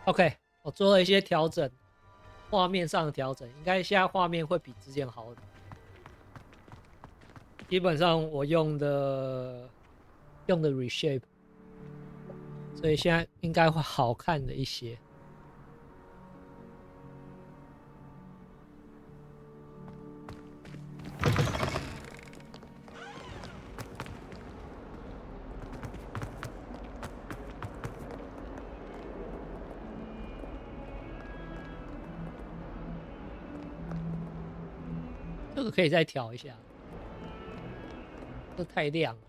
OK， 我做了一些调整，画面上的调整，应该现在画面会比之前好的。基本上我用的 reshape， 所以现在应该会好看的一些。这个可以再调一下，这太亮了。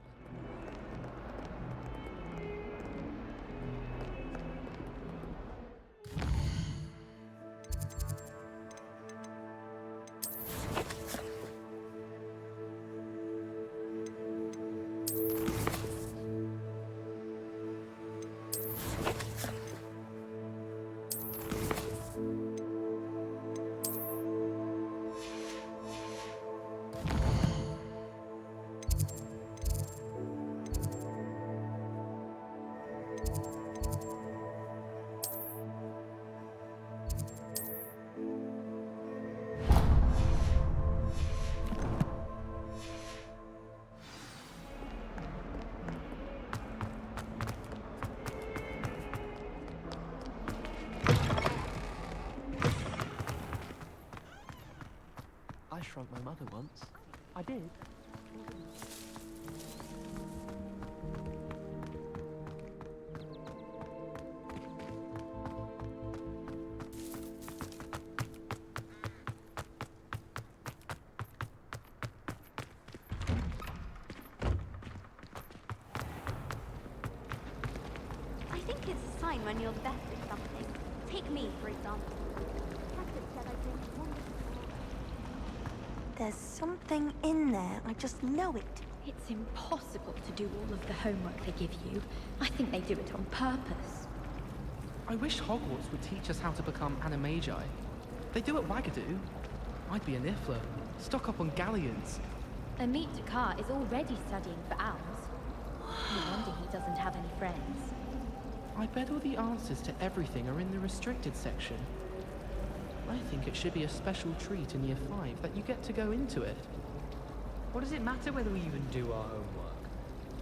I shrunk my mother once. I did. I think it's a sign when you're the best at something. Take me, for example. Captain said I did wonderful. There's something in there. I just know it. It's impossible to do all of the homework they give you. I think they do it on purpose. I wish Hogwarts would teach us how to become animagi. They do at Wagadoo. I'd be a Niffler, stock up on galleons. Amit Takar is already studying for owls. No wonder he doesn't have any friends. I bet all the answers to everything are in the restricted section. I think it should be a special treat in Year 5 that you get to go into it. What does it matter whether we even do our homework?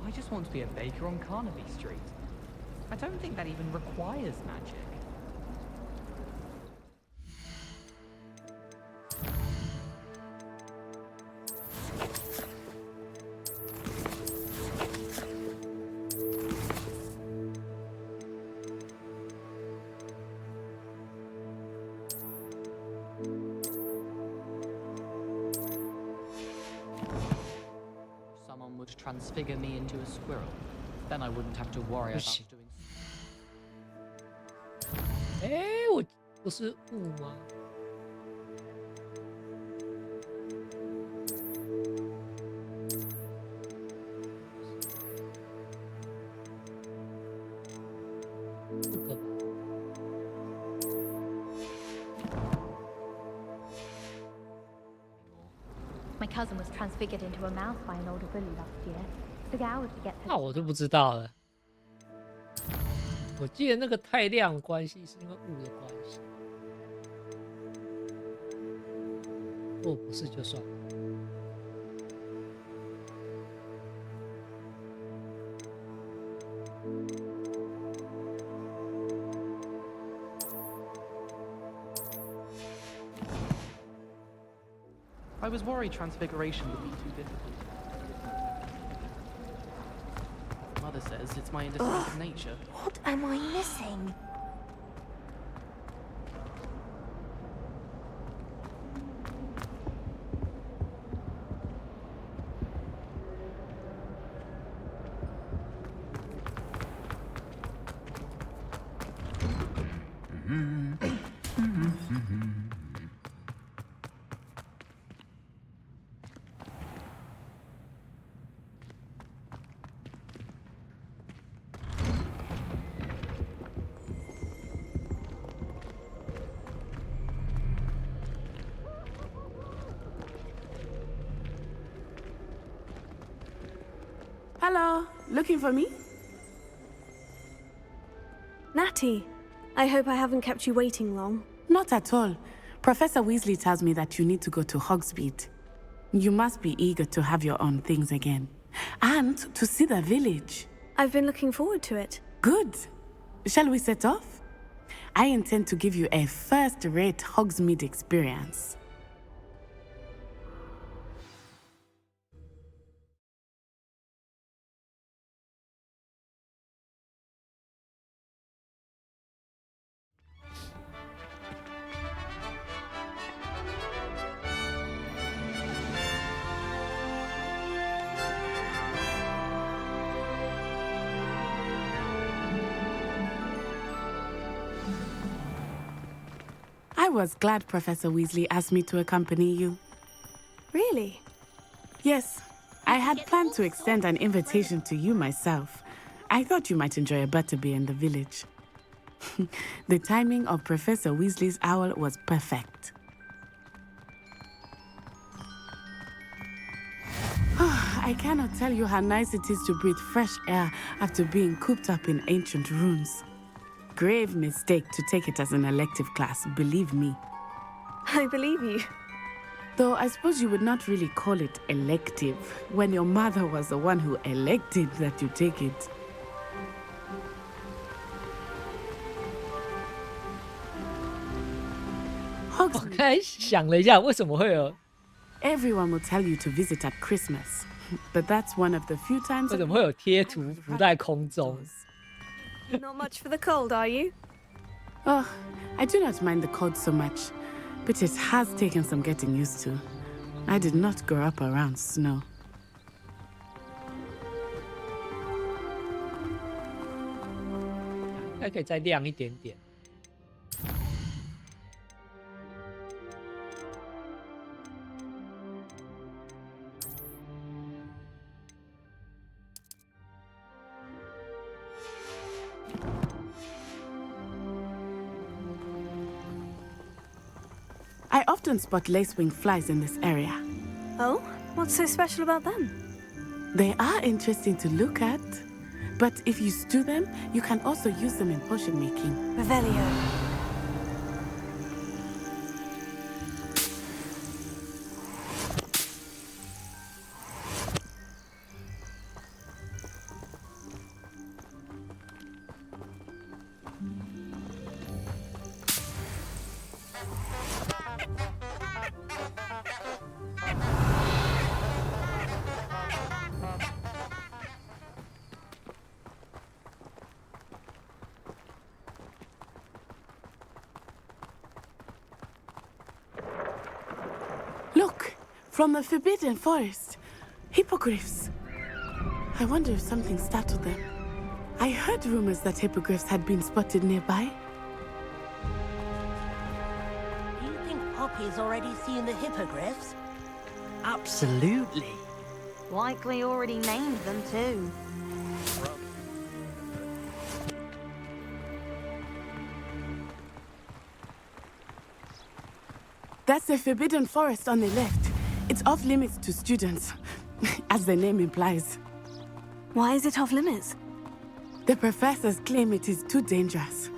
I just want to be a baker on Carnaby Street. I don't think that even requires magic. Someone would transfigure me into a squirrel. Then I wouldn't have to worry about doing. 我不是雾吗？这个吧。My cousin was transfigured into a mouse by an older bully last year. Took hours to get her. 那我就不知道了。我记得那个太亮关系是因为雾的关系，如果不是就算了。I was worried transfiguration would be too difficult. Mother says it's my indistinctive nature. What am I missing? Hello, looking for me? Natty, I hope I haven't kept you waiting long. Not at all. Professor Weasley tells me that you need to go to Hogsmeade. You must be eager to have your own things again. And to see the village. I've been looking forward to it. Good. Shall we set off? I intend to give you a first-rate Hogsmeade experience. I was glad Professor Weasley asked me to accompany you. Really? Yes, I had planned to extend an invitation to you myself. I thought you might enjoy a butterbeer in the village. The timing of Professor Weasley's owl was perfect. I cannot tell you how nice it is to breathe fresh air after being cooped up in ancient rooms. Grave mistake to take it as an elective class, believe me. I believe you. Though I suppose you would not really call it elective when your mother was the one who elected that you take it. OK， 想了一下，为什么会有 Everyone will tell you to visit at Christmas, but that's one of the few times. 为什么会有贴图浮在空中？ Not much for the cold, are you? Oh, I do not mind the cold so much, but it has taken some getting used to. I did not grow up around snow. 还可以再亮一点点。I often spot lacewing flies in this area. Oh? What's so special about them? They are interesting to look at, but if you stew them, you can also use them in potion making. Revelio. Look, from the Forbidden Forest. Hippogriffs. I wonder if something startled them. I heard rumors that hippogriffs had been spotted nearby. Do you think Poppy's already seen the hippogriffs? Absolutely. Likely already named them too. That's the Forbidden Forest on the left. It's off limits to students, as the name implies. Why is it off limits? The professors claim it is too dangerous.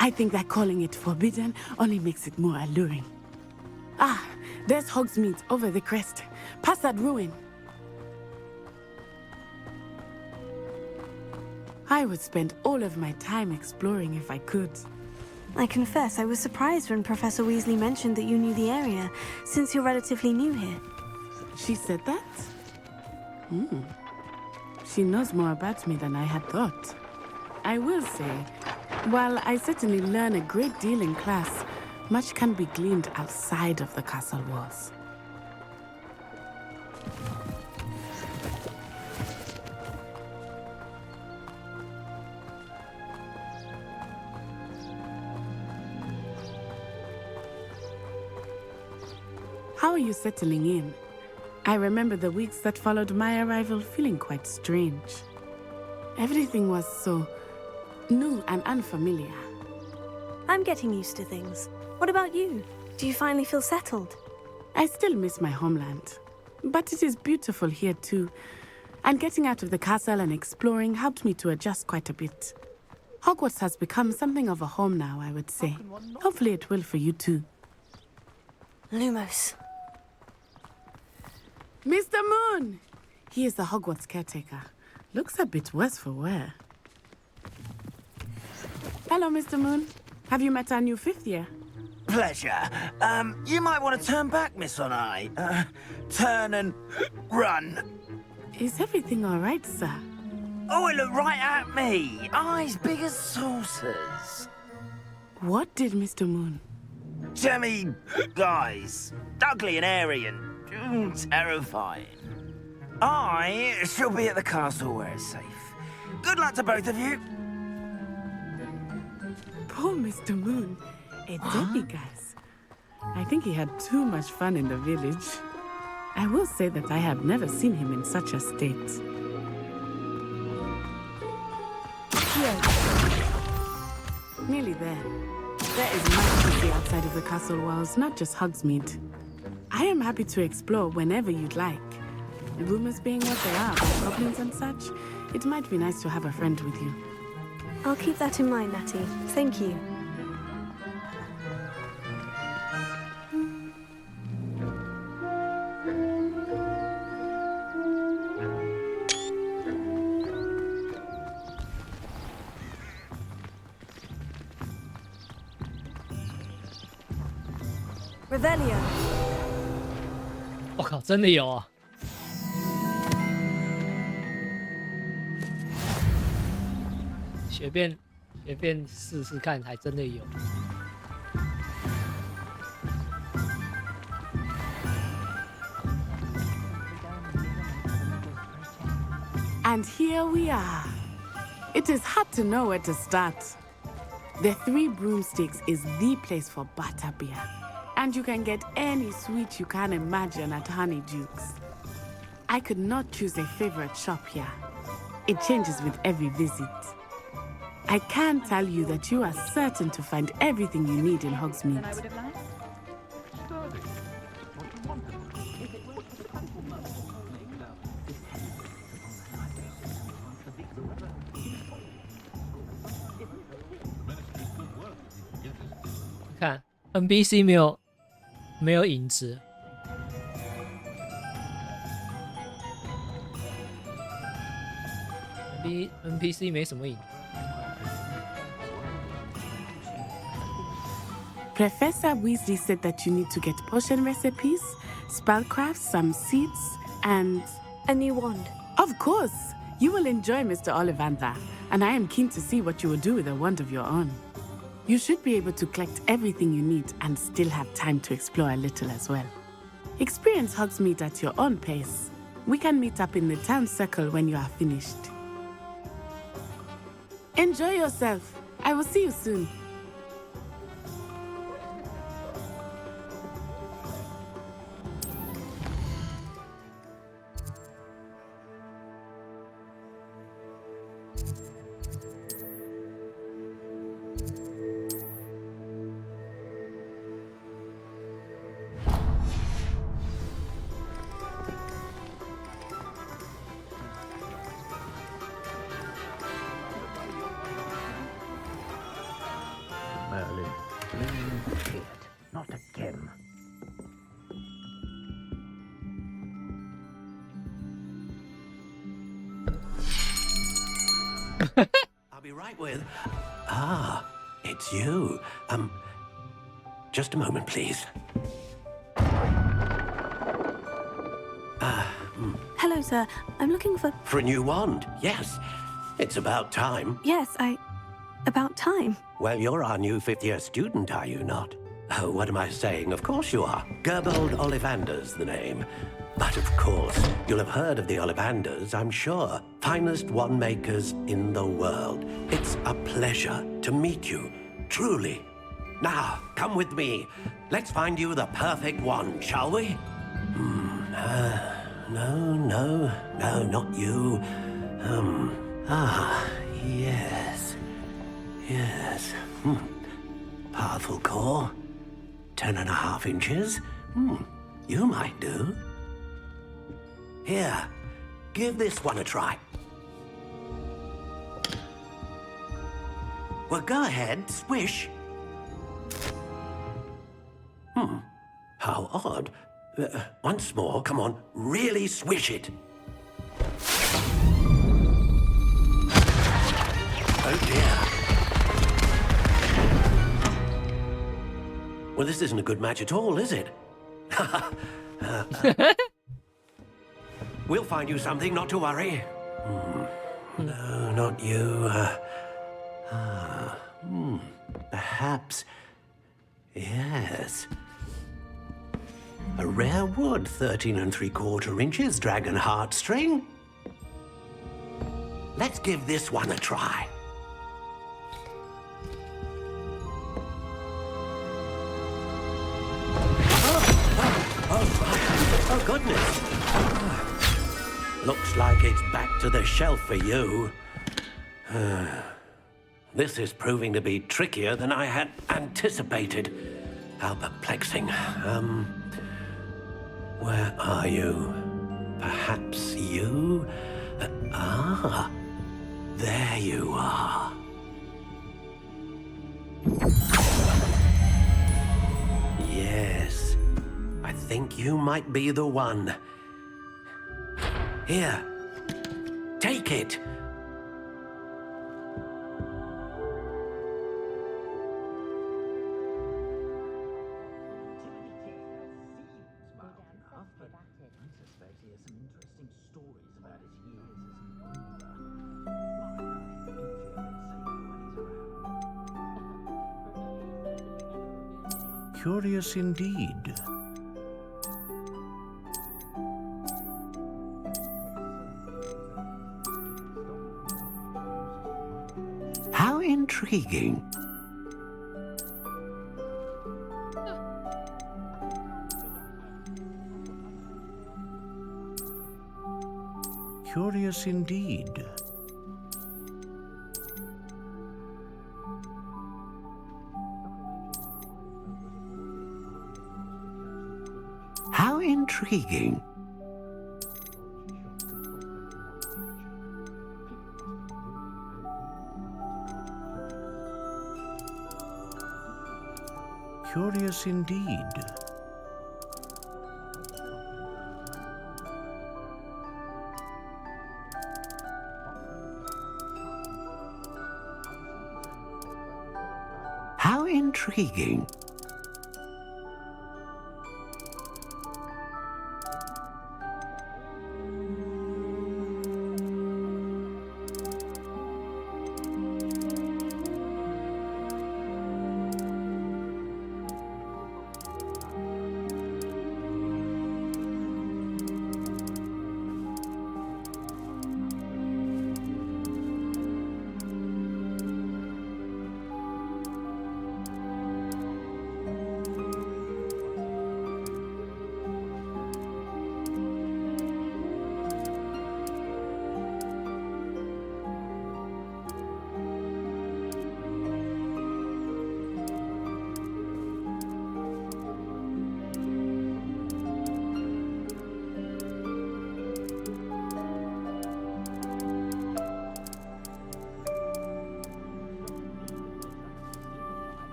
I think that calling it forbidden only makes it more alluring. Ah, there's Hogsmeade over the crest. Past that ruin. I would spend all of my time exploring if I could. I confess I was surprised when Professor Weasley mentioned that you knew the area, since you're relatively new here. She said that? She knows more about me than I had thought. I will say, while I certainly learn a great deal in class, much can be gleaned outside of the castle walls. How are you settling in? I remember the weeks that followed my arrival feeling quite strange. Everything was so new and unfamiliar. I'm getting used to things. What about you? Do you finally feel settled? I still miss my homeland, but it is beautiful here too. And getting out of the castle and exploring helped me to adjust quite a bit. Hogwarts has become something of a home now, I would say. Hopefully it will for you too. Lumos. Mr. Moon! He is the Hogwarts caretaker. Looks a bit worse for wear. Hello, Mr. Moon. Have you met our new 5th year? Pleasure. You might want to turn back, Miss Onai. Turn and run. Is everything all right, sir? Oh, it looked right at me. Eyes big as saucers. What did Mr. Moon? Jemmy guys. Ugly and airy and terrifying. I shall be at the castle where it's safe. Good luck to both of you. Poor Mr. Moon. A guys. I think he had too much fun in the village. I will say that I have never seen him in such a state. Nearly there. There is much to see outside of the castle walls, not just Hogsmeade. I am happy to explore whenever you'd like. Rumors being what they are about goblins and such, it might be nice to have a friend with you. I'll keep that in mind, Natty. Thank you. Revelio. 我靠，真的有啊！随便试试看，还真的有。And here we are. It is hard to know where to start. The Three Broomsticks is the place for butterbeer. And you can get any sweet you can imagine at Honeydukes. I could not choose a favorite shop here. It changes with every visit. I can tell you that you are certain to find everything you need in Hogsmeade.看 NPC 没有影子。NPC 没什么影子。Professor Weasley said that you need to get potion recipes, spellcrafts, some seeds, and... A new wand. Of course! You will enjoy Mr. Ollivander, and I am keen to see what you will do with a wand of your own. You should be able to collect everything you need and still have time to explore a little as well. Experience Hogsmeade at your own pace. We can meet up in the town circle when you are finished. Enjoy yourself. I will see you soon. Merlin, please say it. Not again. I'll be right with... Ah, it's you. Just a moment, please. Hello, sir. I'm looking for... For a new wand, yes. It's about time. Yes, About time. Well, you're our new 5th-year student, are you not? Oh, what am I saying? Of course you are. Gerbold Ollivander's the name. But of course, you'll have heard of the Ollivanders, I'm sure. Finest wand makers in the world. It's a pleasure to meet you, truly. Now, come with me. Let's find you the perfect wand, shall we? No, not you. Yes. Yes. Powerful core. 10.5 inches. You might do. Here, give this one a try. Well, go ahead, swish. How odd. Once more, come on, really swish it. Oh dear. Well, this isn't a good match at all, is it? We'll find you something, not to worry. No, not you. Perhaps. Yes. A rare wood, 13 3/4 inches, dragon heartstring. Let's give this one a try. Oh, goodness. Looks like it's back to the shelf for you. This is proving to be trickier than I had anticipated. How perplexing. Where are you? Perhaps you? There you are. Yes, I think you might be the one. Here, take it. Curious indeed. How intriguing. Curious indeed. How intriguing. Curious indeed. How intriguing.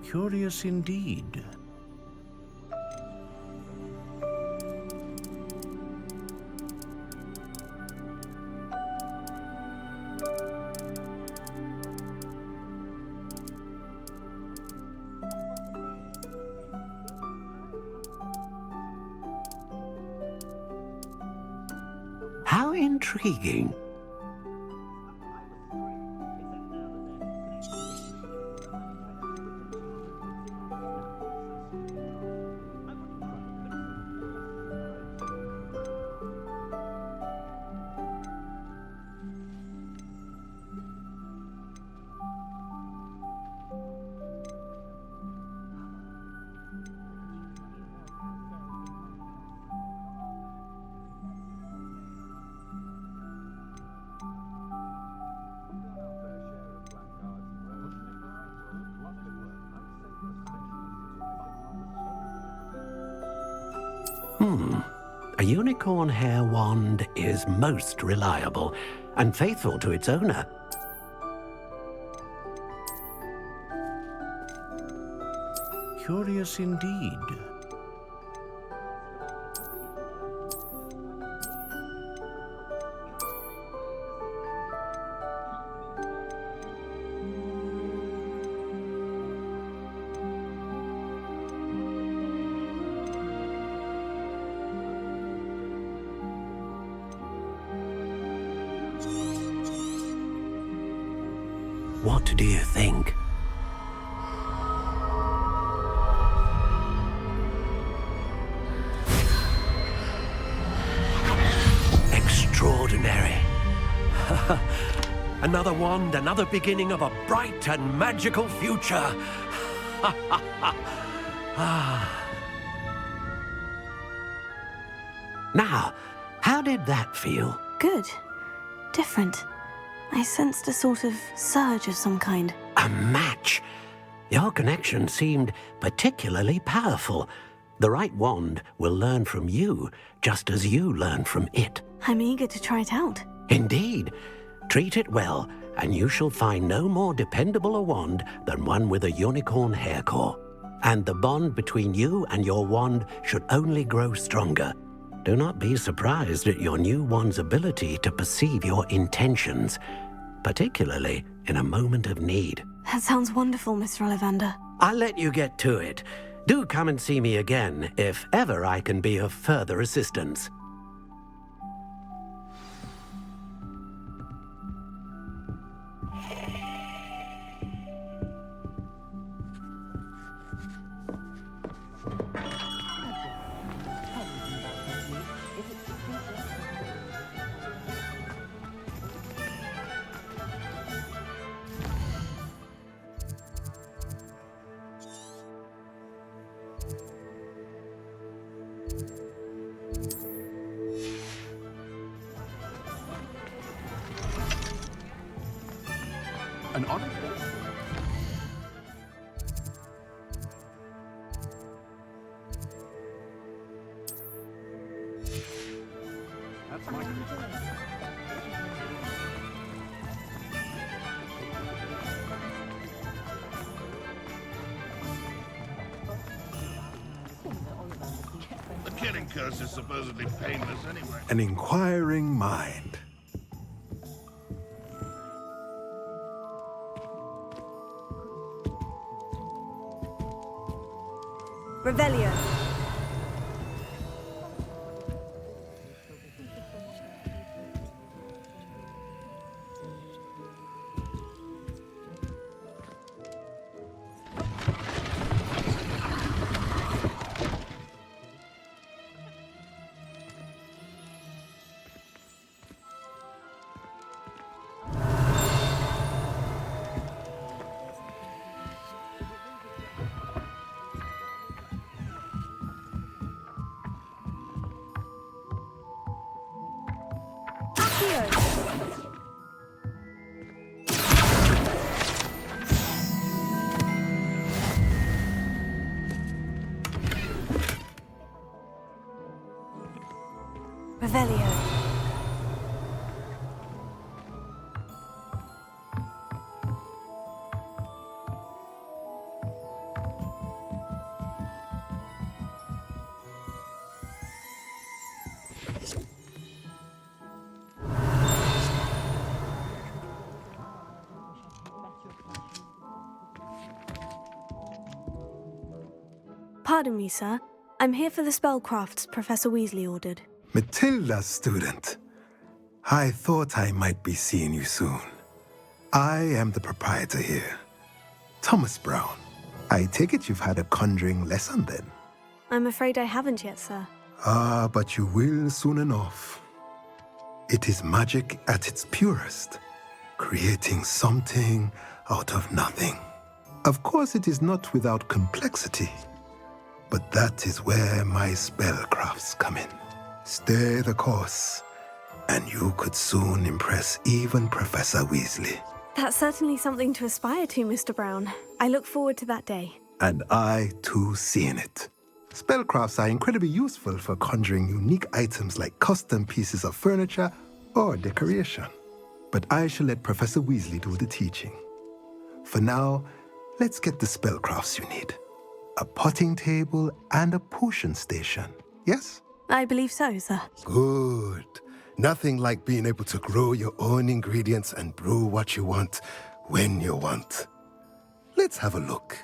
Curious indeed. How intriguing. A unicorn hair wand is most reliable. and faithful to its owner. Curious indeed. What do you think? Extraordinary. Another wand, another beginning of a bright and magical future. Now, how did that feel? Good. Different. I sensed a sort of surge of some kind. A match. Your connection seemed particularly powerful. The right wand will learn from you, just as you learn from it. I'm eager to try it out. Indeed. Treat it well, and you shall find no more dependable a wand than one with a unicorn hair core. And the bond between you and your wand should only grow stronger. Do not be surprised at your new wand's ability to perceive your intentions, particularly in a moment of need. That sounds wonderful, Mr. Ollivander. I'll let you get to it. Do come and see me again if ever I can be of further assistance. An honor? That's my The killing curse is supposedly painless anyway. An inquiring mind. Revelio. Revelio. Pardon me, sir. I'm here for the spellcrafts Professor Weasley ordered. Matilda's student. I thought I might be seeing you soon. I am the proprietor here, Thomas Brown. I take it you've had a conjuring lesson then? I'm afraid I haven't yet, sir. Ah, but you will soon enough. It is magic at its purest, creating something out of nothing. Of course, it is not without complexity, but that is where my spellcrafts come in. Stay the course, and you could soon impress even Professor Weasley. That's certainly something to aspire to, Mr. Brown. I look forward to that day. And I, too, seeing it. Spellcrafts are incredibly useful for conjuring unique items like custom pieces of furniture or decoration. but I shall let Professor Weasley do the teaching. For now, let's get the spellcrafts you need. A potting table and a potion station, yes? I believe so, sir. Good. Nothing like being able to grow your own ingredients and brew what you want, when you want. Let's have a look.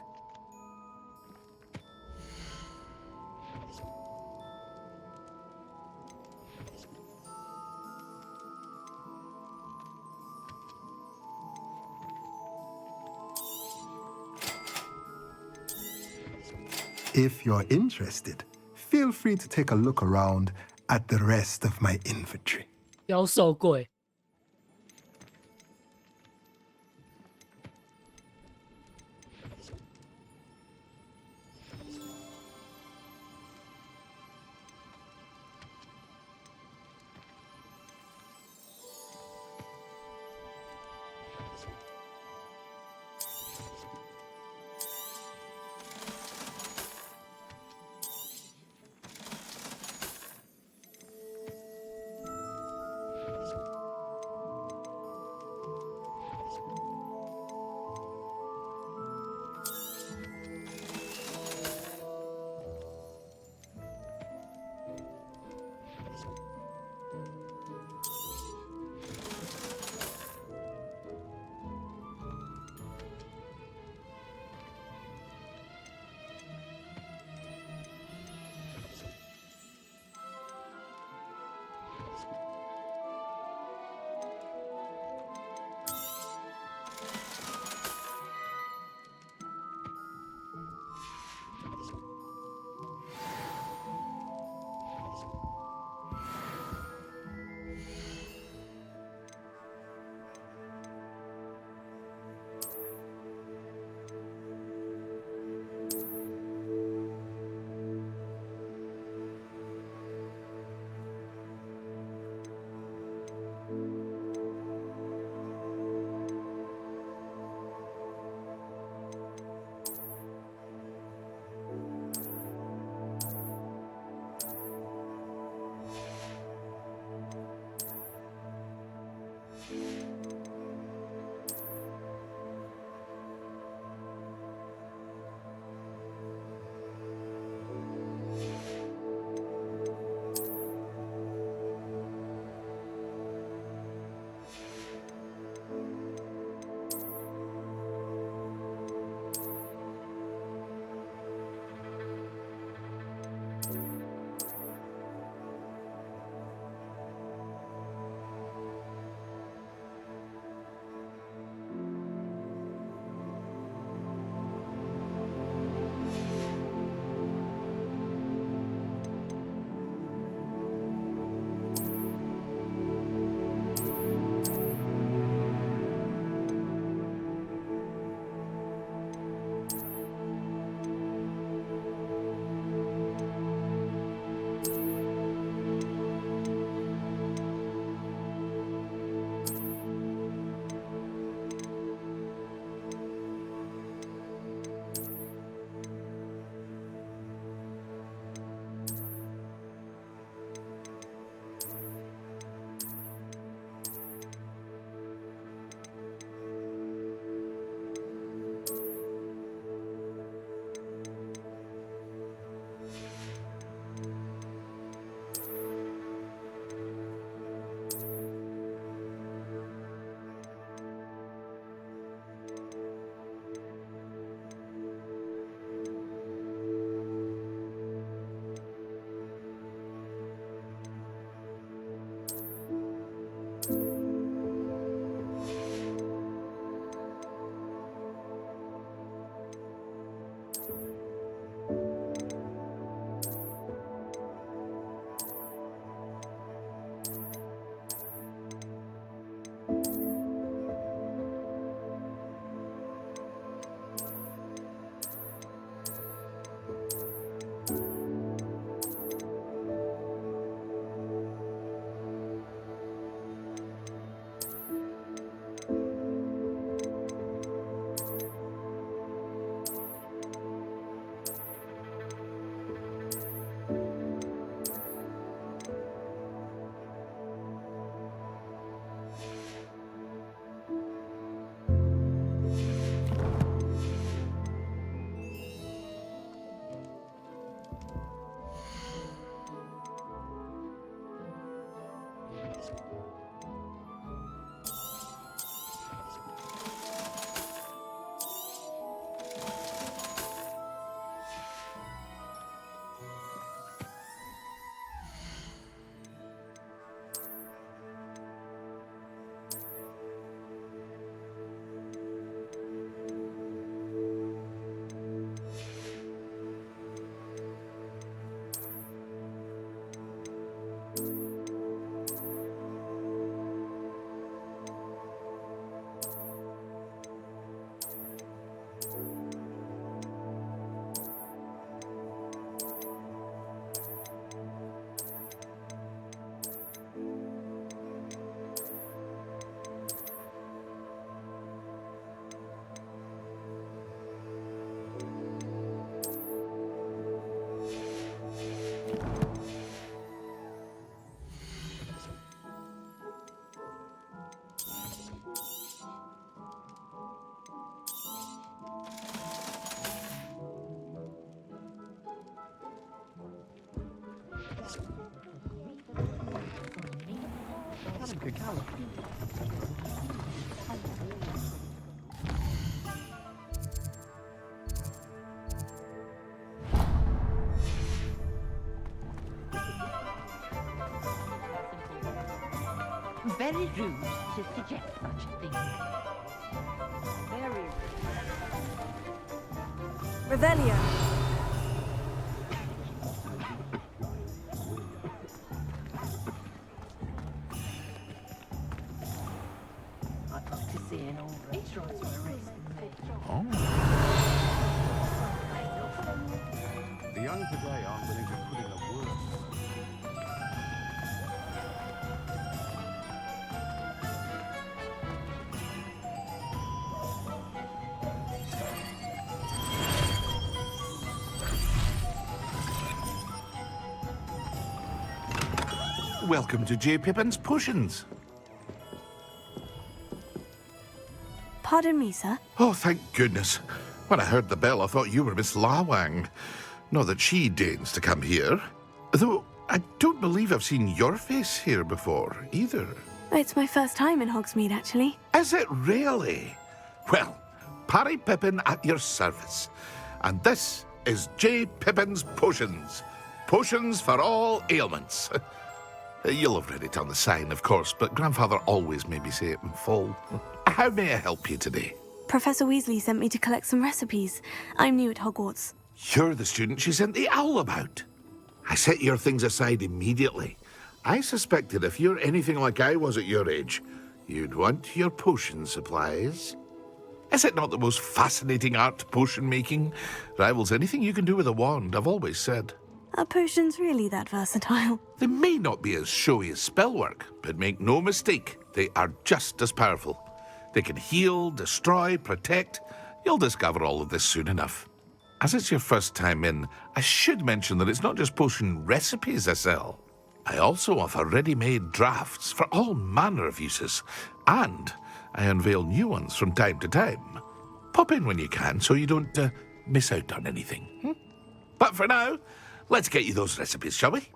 If you're interested, feel free to take a look around at the rest of my inventory. 妖兽柜。Very rude to suggest such a thing. Very rude. Revelio. I'd like to see an old restaurant with a rest. The young today aren't willing to put in the work. Welcome to J. Pippin's Potions. Pardon me, sir. Oh, thank goodness. When I heard the bell, I thought you were Miss Lawang. Not that she deigns to come here. Though I don't believe I've seen your face here before, either. It's my first time in Hogsmeade, actually. Is it really? Well, Parry Pippin at your service. And this is J. Pippin's Potions. Potions for all ailments. You'll have read it on the sign, of course, but Grandfather always made me say it in full. How may I help you today? Professor Weasley sent me to collect some recipes. I'm new at Hogwarts. You're the student she sent the owl about. I set your things aside immediately. I suspected if you're anything like I was at your age, you'd want your potion supplies. Is it not the most fascinating art, potion making? Rivals anything you can do with a wand, I've always said. Are potions really that versatile? They may not be as showy as spellwork, but make no mistake, they are just as powerful. They can heal, destroy, protect. You'll discover all of this soon enough. As it's your first time in, I should mention that it's not just potion recipes I sell. I also offer ready-made drafts for all manner of uses, and I unveil new ones from time to time. Pop in when you can so you don't miss out on anything. But for now, let's get you those recipes, shall we?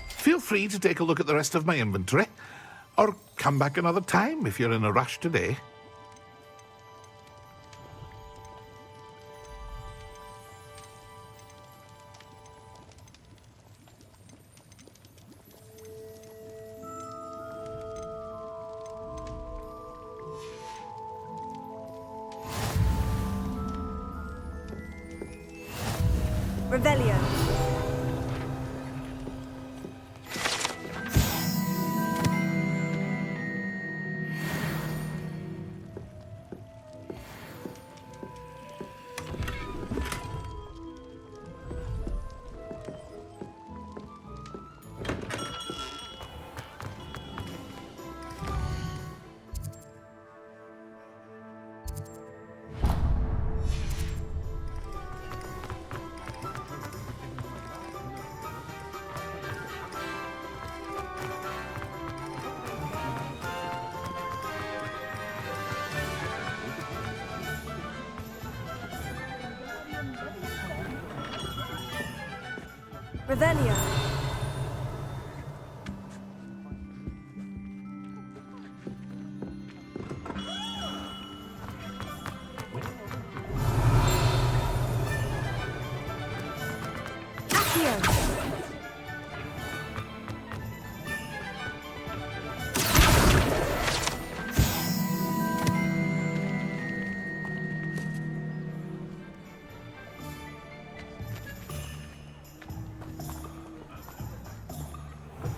Feel free to take a look at the rest of my inventory, or come back another time if you're in a rush today. Revelio. Revelio.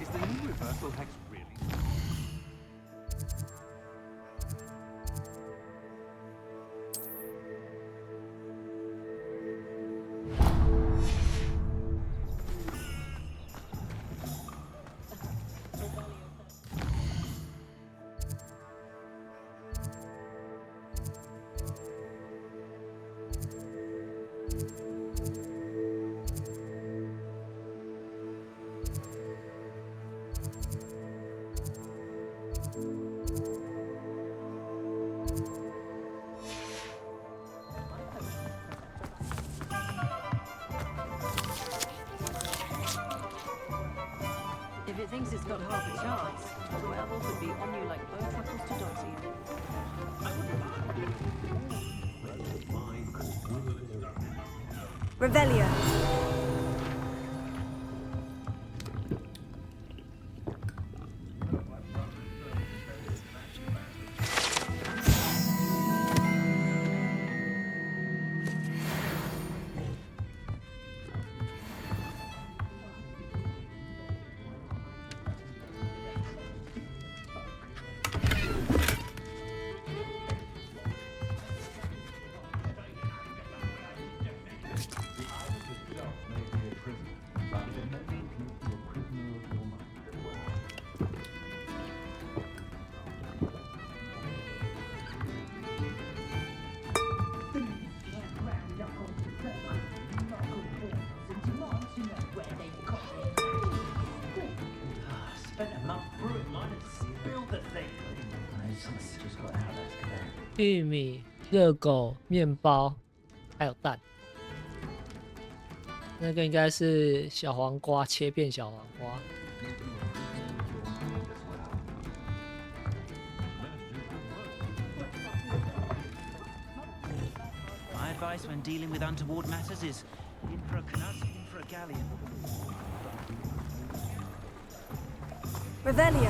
Is the new reversal hex really? If it thinks it's got half a chance, the werewolf would be on you like bow truckles to Doxy. Revelio. Spent a month brewing mine and spilled the thing. Those sausages got out of there. 玉米、热狗、面包，还有蛋。那个应该是小黄瓜，切片小黄瓜。My advice when dealing with untoward matters is in for a canut, in for a galleon. Revelio.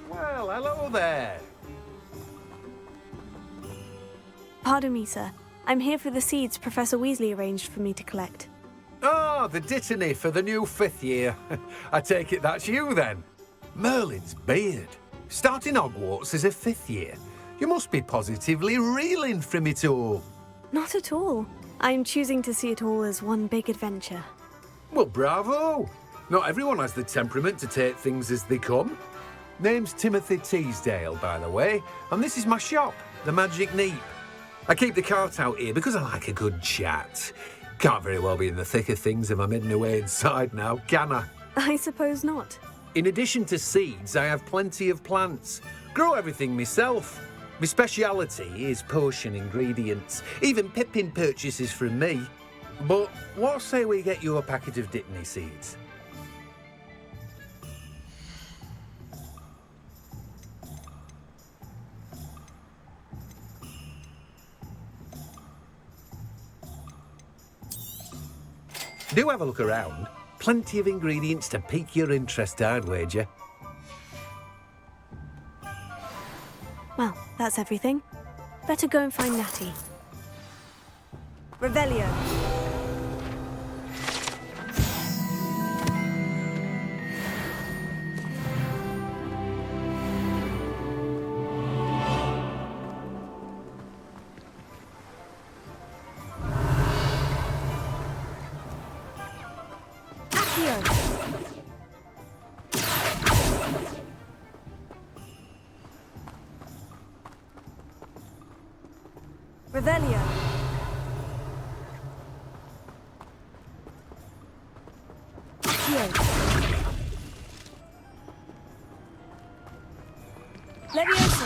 Well, hello there. Pardon me, sir. I'm here for the seeds Professor Weasley arranged for me to collect. Oh, the dittany for the new 5th year. I take it that's you then. Merlin's beard. Starting Hogwarts as a 5th year. You must be positively reeling from it all. Not at all. I'm choosing to see it all as one big adventure. Well, bravo. Not everyone has the temperament to take things as they come. Name's Timothy Teasdale, by the way, and this is my shop, the Magic Neep. I keep the cart out here because I like a good chat. Can't very well be in the thick of things if I'm heading away inside now, can I? I suppose not. In addition to seeds, I have plenty of plants. Grow everything myself. My speciality is potion ingredients. Even Pippin purchases from me. But what say we get you a packet of Dittany seeds? Do have a look around. Plenty of ingredients to pique your interest, I'd wager. Well, that's everything. Better go and find Natty. Revelio. Revelio. Levioso.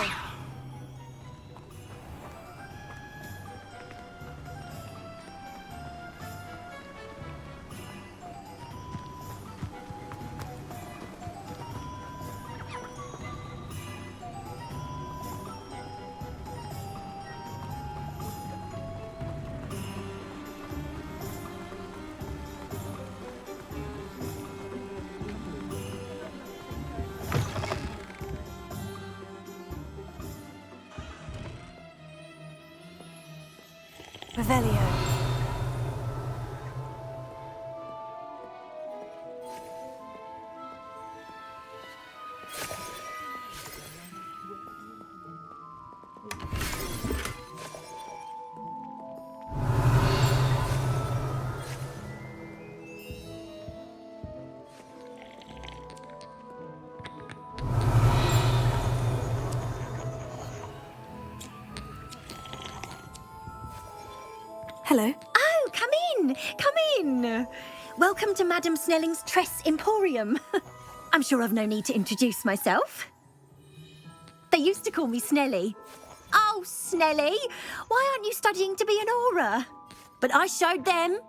Revelio. Hello. Oh, come in! Come in! Welcome to Madame Snelling's Tress Emporium. I'm sure I've no need to introduce myself. They used to call me Snelly. Oh, Snelly! Why aren't you studying to be an aura? But I showed them.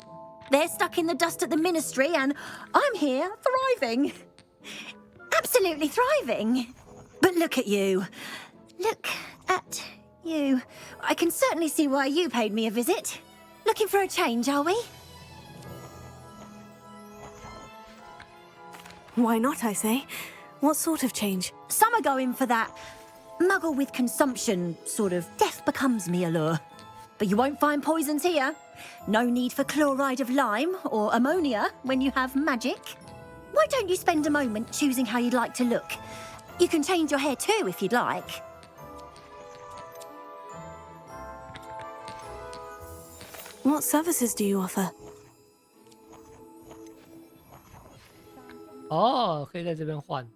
They're stuck in the dust at the ministry and I'm here, thriving. Absolutely thriving. But look at you. Look at you. I can certainly see why you paid me a visit. Looking for a change, are we? Why not, I say? What sort of change? Some are going for that muggle with consumption, sort of death becomes me allure. But you won't find poisons here. No need for chloride of lime or ammonia when you have magic. Why don't you spend a moment choosing how you'd like to look? You can change your hair too if you'd like. What services do you offer? 哦，可以在这边换。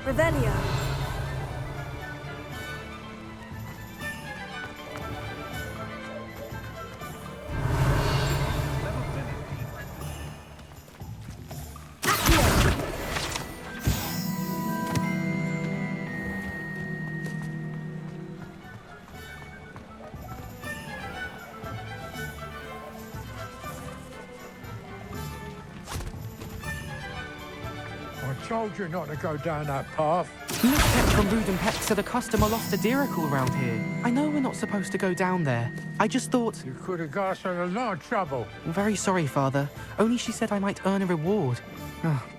Revelio. I told you not to go down that path. Miss Pet from Rude and Pet said a customer lost a diricle around here. I know we're not supposed to go down there. I just thought... You could have got us in a lot of trouble. I'm very sorry, Father. Only she said I might earn a reward.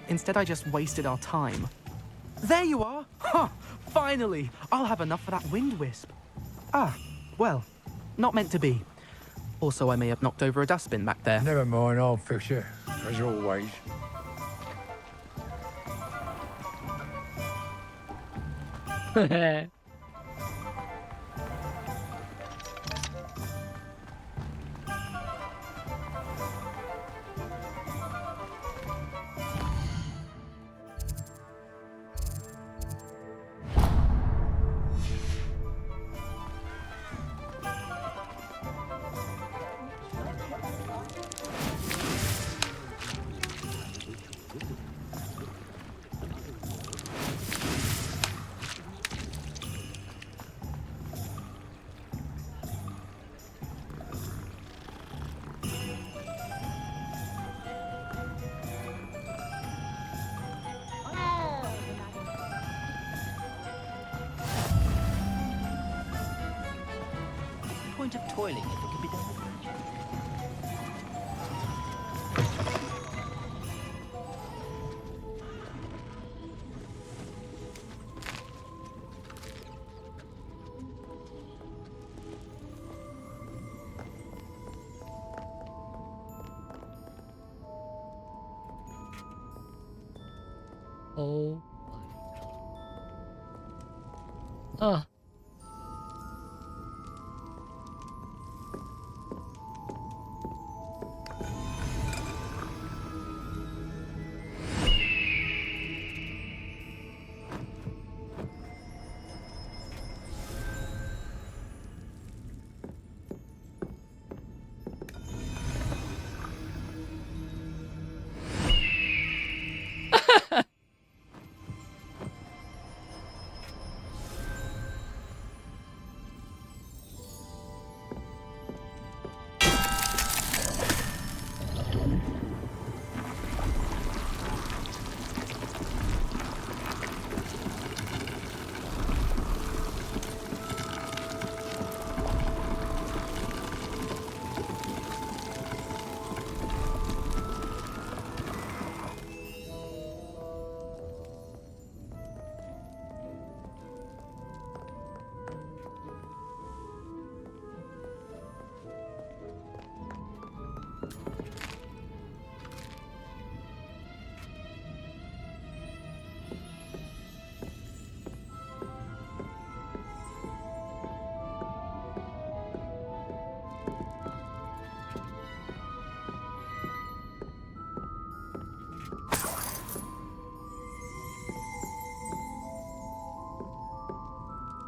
Instead, I just wasted our time. There you are! Huh! Finally! I'll have enough for that wind wisp. Ah, well, not meant to be. Also, I may have knocked over a dustbin back there. Never mind, I'll fix it, as always. point of toiling if it can be done with magic? Oh my god.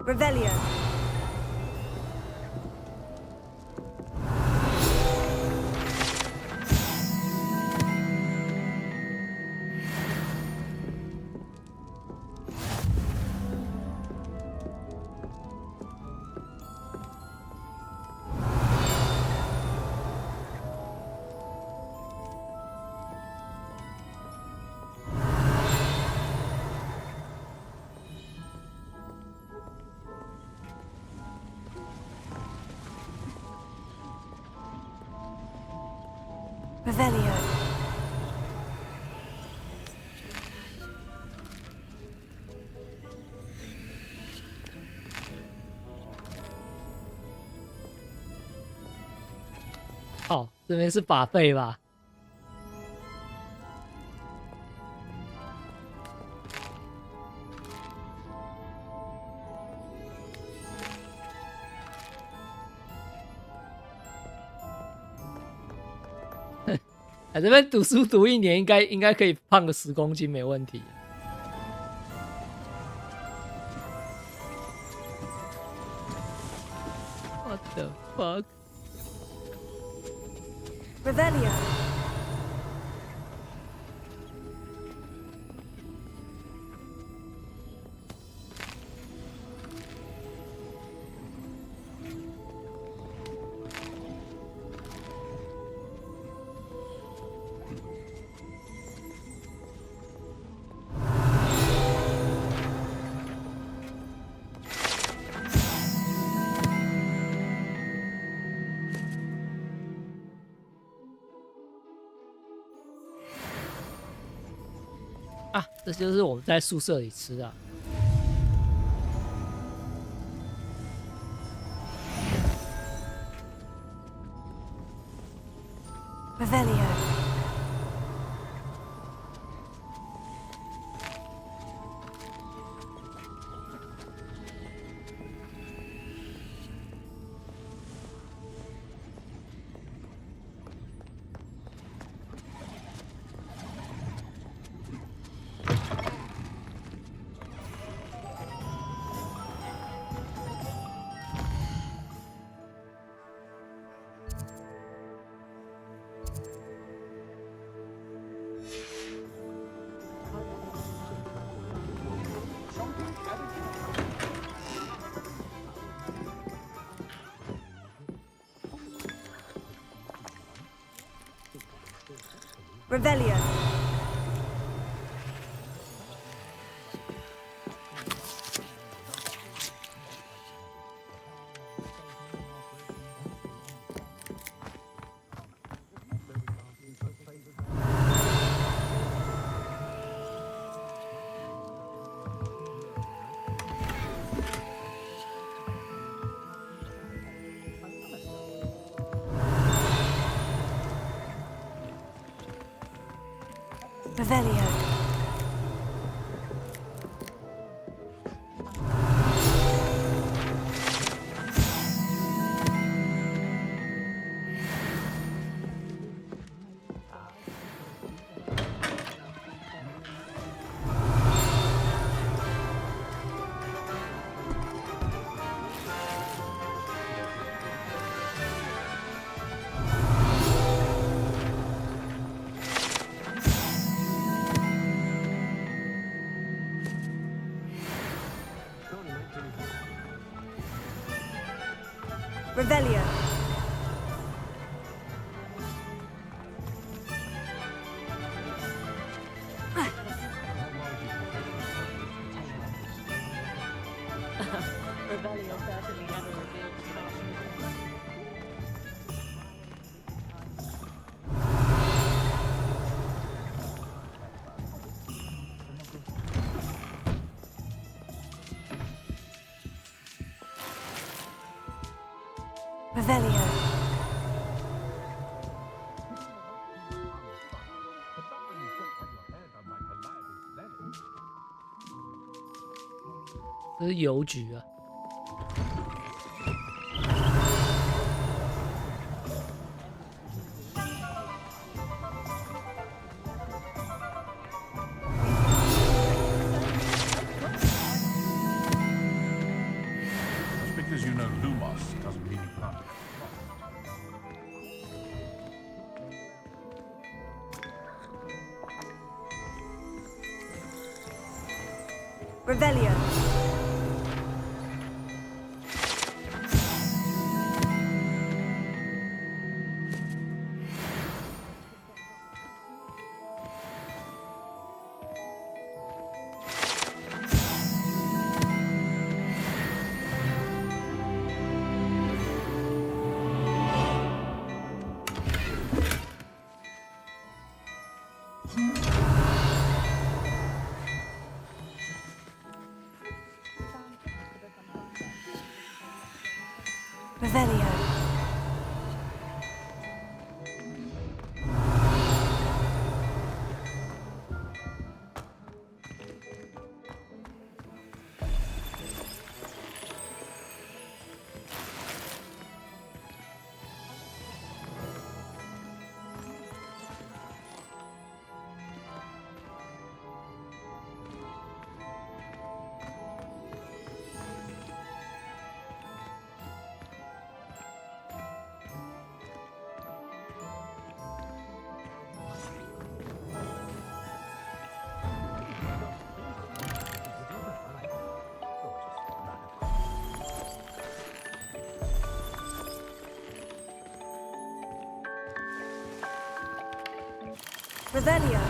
Revelio. Revelio. 哦，这边是把费吧？在这边读书读1年，应该可以胖个10公斤没问题。What the fuck? Revelio.啊，这就是我们在宿舍里吃啊。Revelio. Revelio. Revelio. Revelio. Revelio certainly never revealed Revelio. "这是邮局啊。Just because you know Lumos doesn't mean you can't. Revelio. Revelio. Revelio.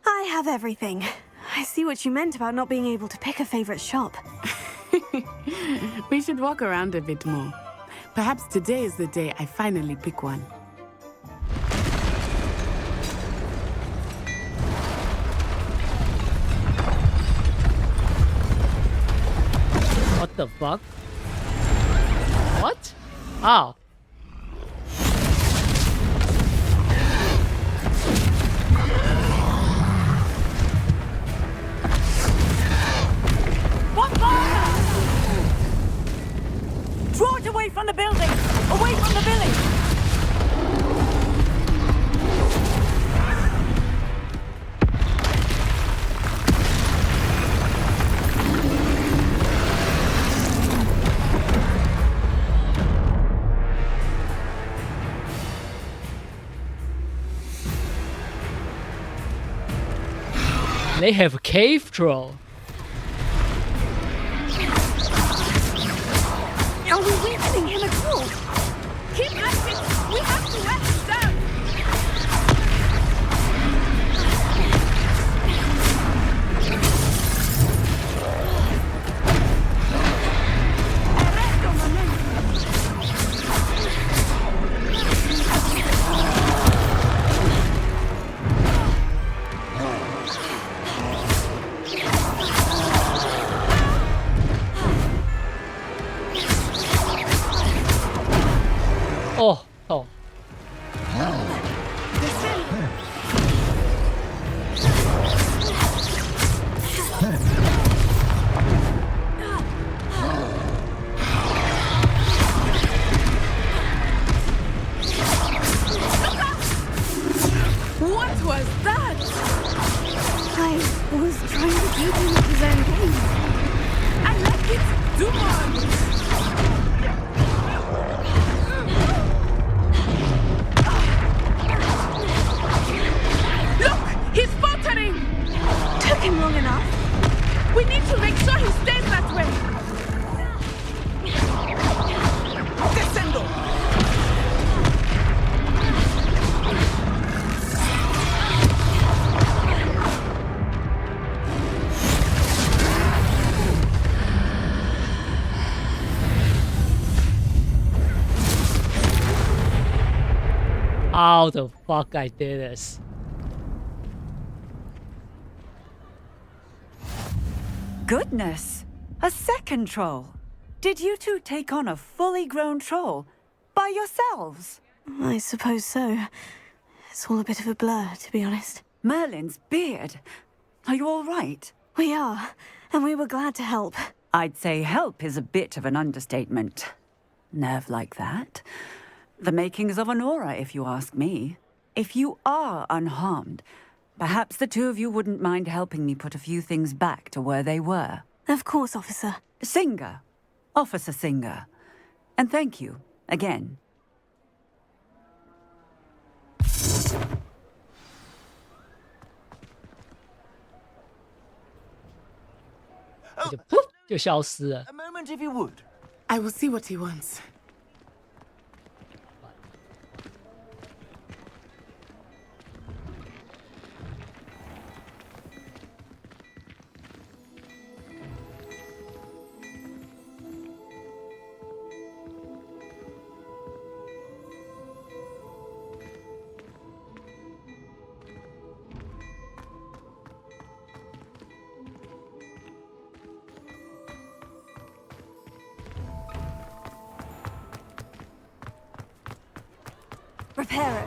I have everything. I see what you meant about not being able to pick a favorite shop. We should walk around a bit more. Perhaps today is the day I finally pick one. What the fuck? What? Ow. What fire? Draw it away from the building! Away from the village! They have a cave troll. Are we weakening him at all? Keep at it! We have to let him down! 哦，痛！What was that? I was trying to keep him at his own game. I like it. Do more. Look, he's faltering. Took him long enough. We need to make sure he stays that way. Descendo. How the fuck I did this? Goodness! A second troll! Did you two take on a fully grown troll by yourselves? I suppose so. It's all a bit of a blur, to be honest. Merlin's beard. Are you all right? We are, and we were glad to help. I'd say help is a bit of an understatement. Nerve like that. The makings of an aura, if you ask me. If you are unharmed, perhaps the two of you wouldn't mind helping me put a few things back to where they were. Of course, officer. Singer. Officer Singer. And thank you, again.就噗就消失了。 A moment if you would. I will see what he wants. Reparo.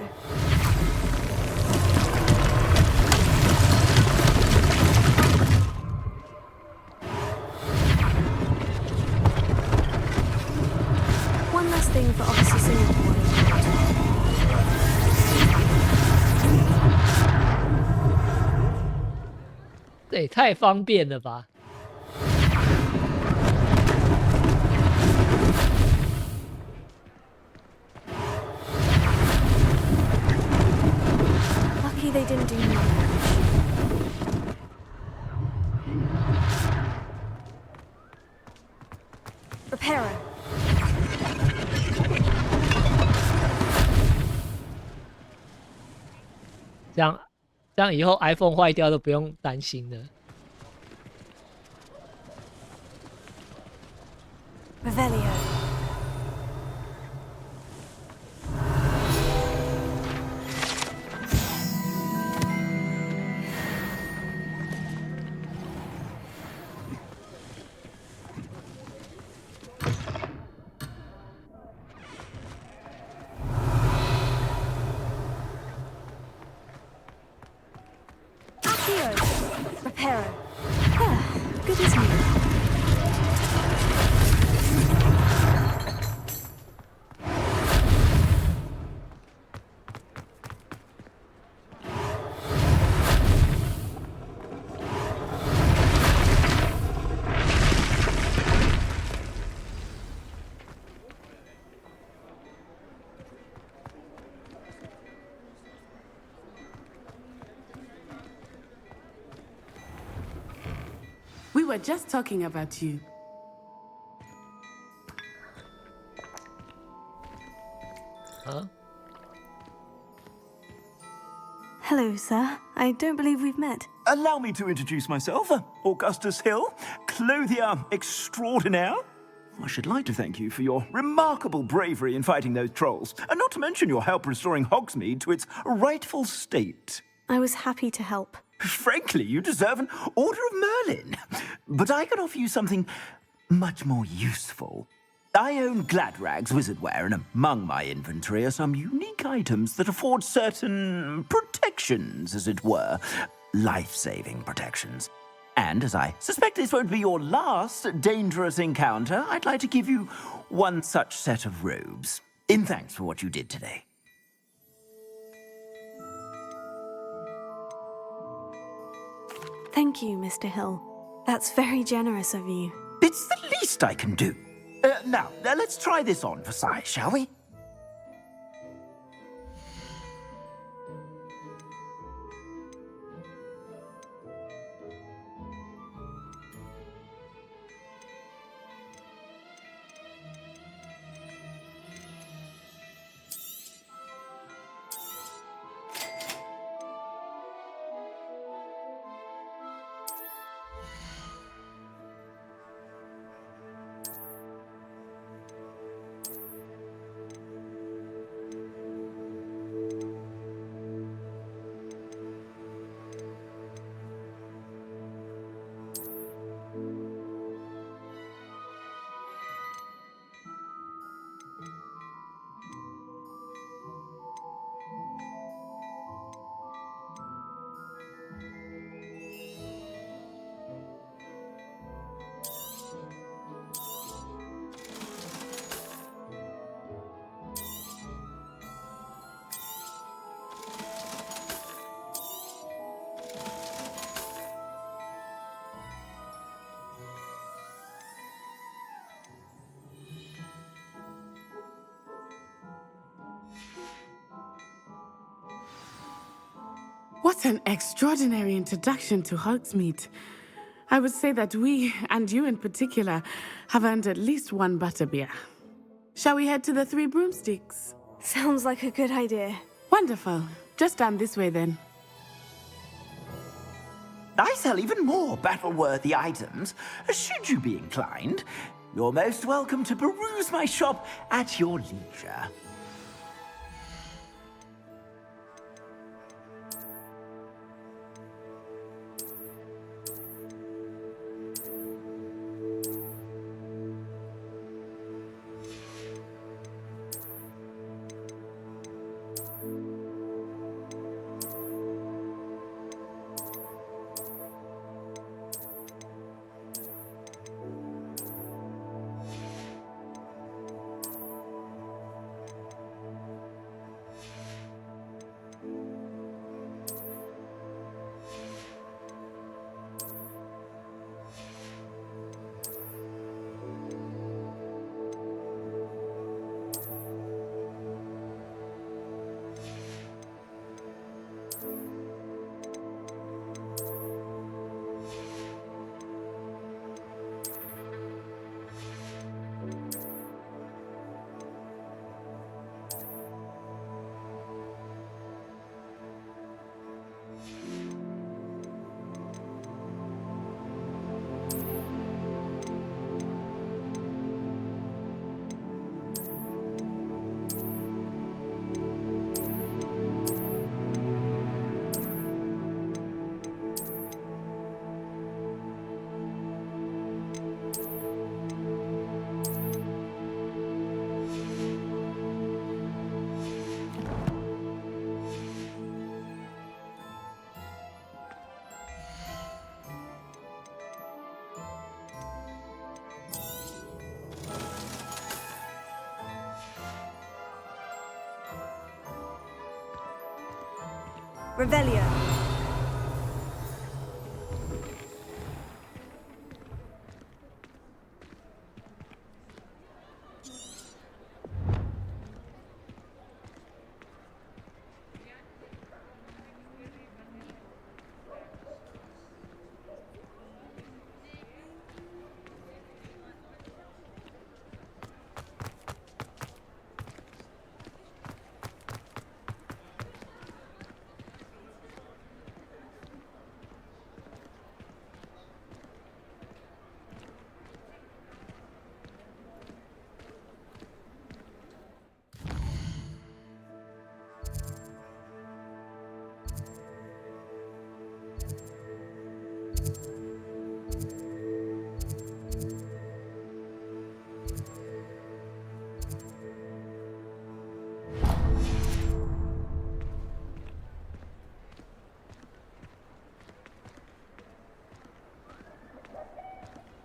One last thing for Officer Singapore. 这也太方便了吧！ Lucky they didn't do much. Reparo. 这样以后 iPhone 坏掉都不用担心了。 Revelio. Accio. Reparo. Ah, good as new. We were just talking about you. Huh? Hello, sir. I don't believe we've met. Allow me to introduce myself, Augustus Hill, clothier extraordinaire. I should like to thank you for your remarkable bravery in fighting those trolls, and not to mention your help restoring Hogsmeade to its rightful state. I was happy to help. Frankly, you deserve an Order of Merlin. But I can offer you something much more useful. I own Gladrag's wizardware, and among my inventory are some unique items that afford certain protections, as it were. Life-saving protections. And as I suspect this won't be your last dangerous encounter, I'd like to give you one such set of robes, in thanks for what you did today. Thank you, Mr. Hill. That's very generous of you. It's the least I can do. Now, let's try this on for size, shall we? What an extraordinary introduction to Hogsmeade. I would say that we, and you in particular, have earned at least one butterbeer. Shall we head to the Three Broomsticks? Sounds like a good idea. Wonderful. Just down this way then. I sell even more battle-worthy items, should you be inclined. You're most welcome to peruse my shop at your leisure. Revelio.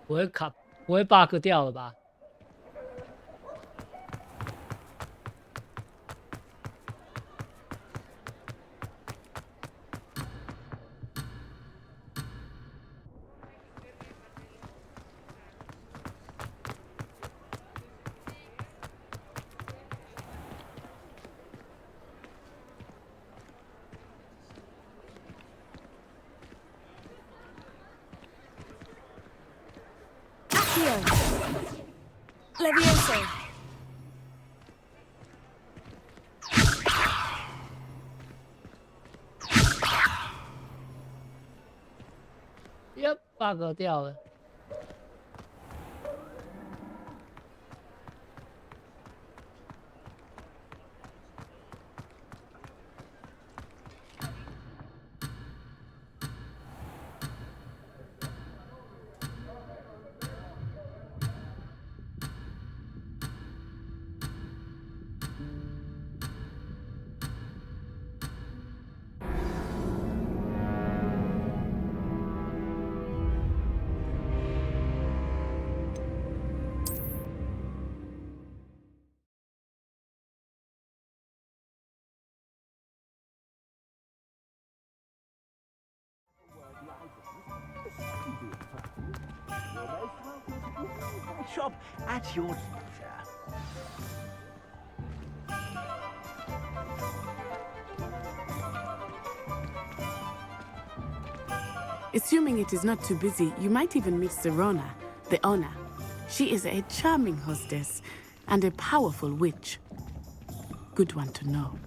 不会 bug 掉了吧？Levioso. Yep，bug 掉了。Shop at your leisure. Assuming it is not too busy, you might even meet Serona, the owner. She is a charming hostess and a powerful witch. Good one to know.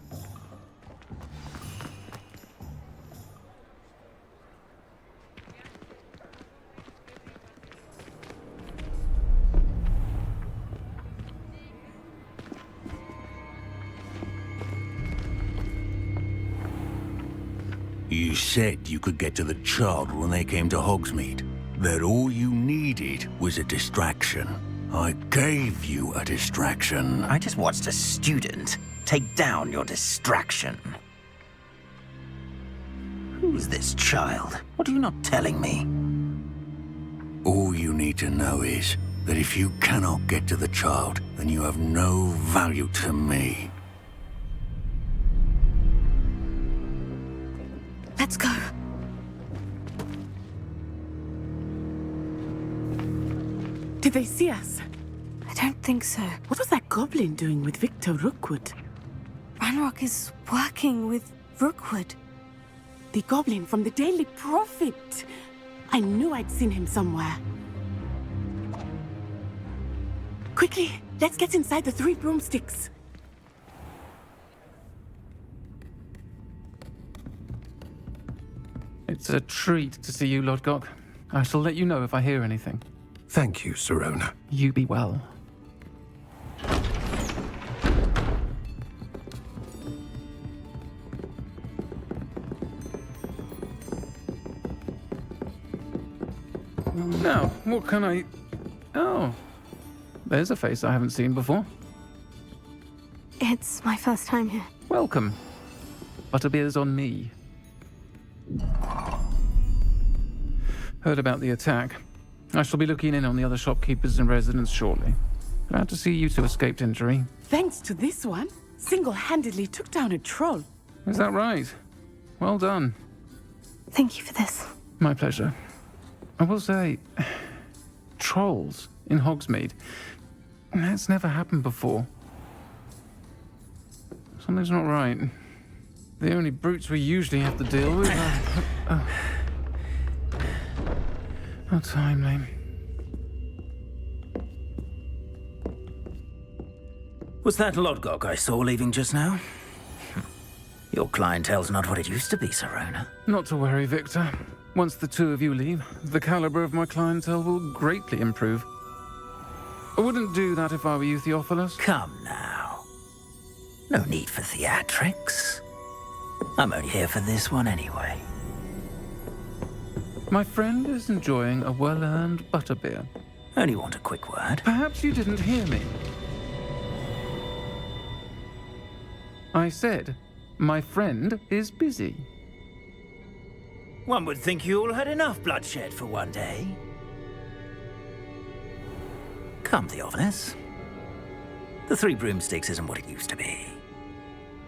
You said you could get to the child when they came to Hogsmeade. That all you needed was a distraction. I gave you a distraction. I just watched a student take down your distraction. Who's this child? What are you not telling me? All you need to know is that if you cannot get to the child, then you have no value to me. Let's go. Did they see us? I don't think so. What was that goblin doing with Victor Rookwood? Ranrock is working with Rookwood. The goblin from the Daily Prophet. I knew I'd seen him somewhere. Quickly, let's get inside the 3 broomsticks. It's a treat to see you, Lodgok. I shall let you know if I hear anything. Thank you, Serona. You be well. Now, what can I... Oh, there's a face I haven't seen before. It's my first time here. Welcome. Butterbeer's on me. Heard about the attack. I shall be looking in on the other shopkeepers and residents shortly. Glad to see you two escaped injury. Thanks to this one, single-handedly took down a troll. Is that right? Well done. Thank you for this. My pleasure. I will say, trolls in Hogsmeade. That's never happened before. Something's not right. The only brutes we usually have to deal with are... How timely. Was that Lodgok I saw leaving just now? Your clientele's not what it used to be, Serona. Not to worry, Victor. Once the two of you leave, the caliber of my clientele will greatly improve. I wouldn't do that if I were you, Theophilus. Come now. No need for theatrics. I'm only here for this one anyway. My friend is enjoying a well-earned butterbeer. Only want a quick word. Perhaps you didn't hear me. I said, my friend is busy. One would think you all had enough bloodshed for one day. Come, Theophilus. The Three Broomsticks isn't what it used to be.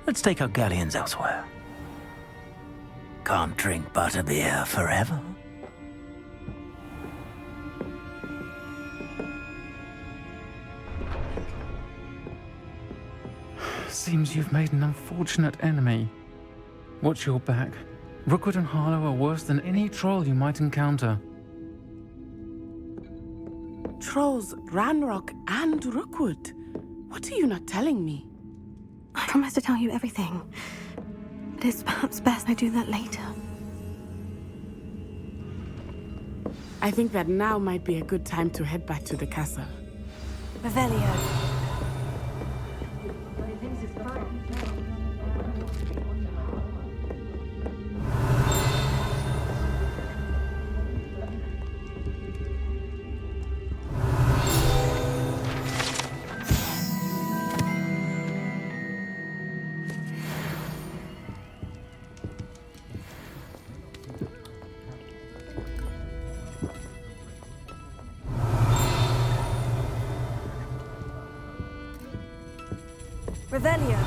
Let's take our galleons elsewhere. Can't drink butterbeer forever. Seems you've made an unfortunate enemy. Watch your back. Rookwood and Harlow are worse than any troll you might encounter. Trolls, Ranrock, and Rookwood. What are you not telling me? I promise to tell you everything. But it's perhaps best I do that later. I think that now might be a good time to head back to the castle. Revelio. Revelio.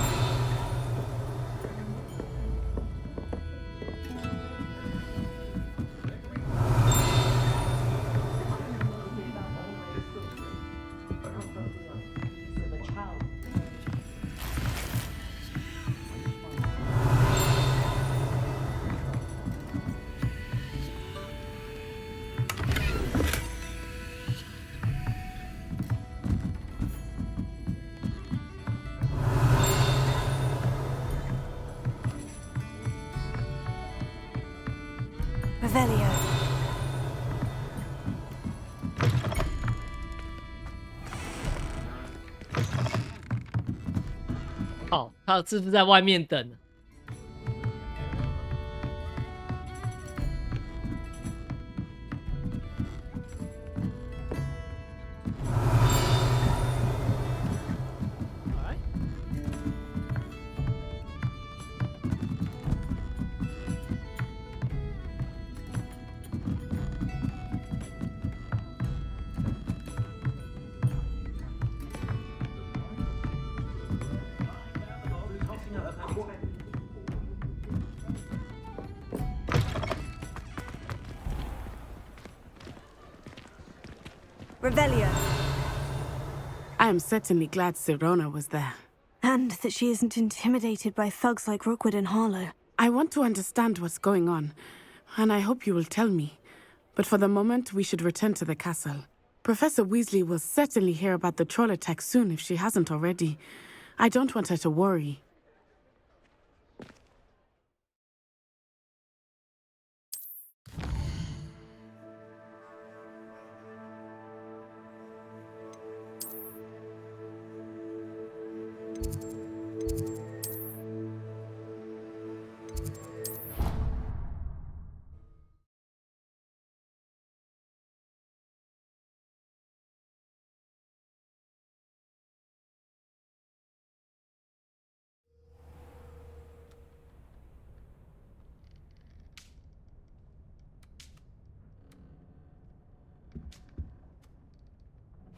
Revelio. 好，他是不是在外面等？Revelio. I am certainly glad Sirona was there. And that she isn't intimidated by thugs like Rookwood and Harlow. I want to understand what's going on, and I hope you will tell me. But for the moment, we should return to the castle. Professor Weasley will certainly hear about the troll attack soon if she hasn't already. I don't want her to worry.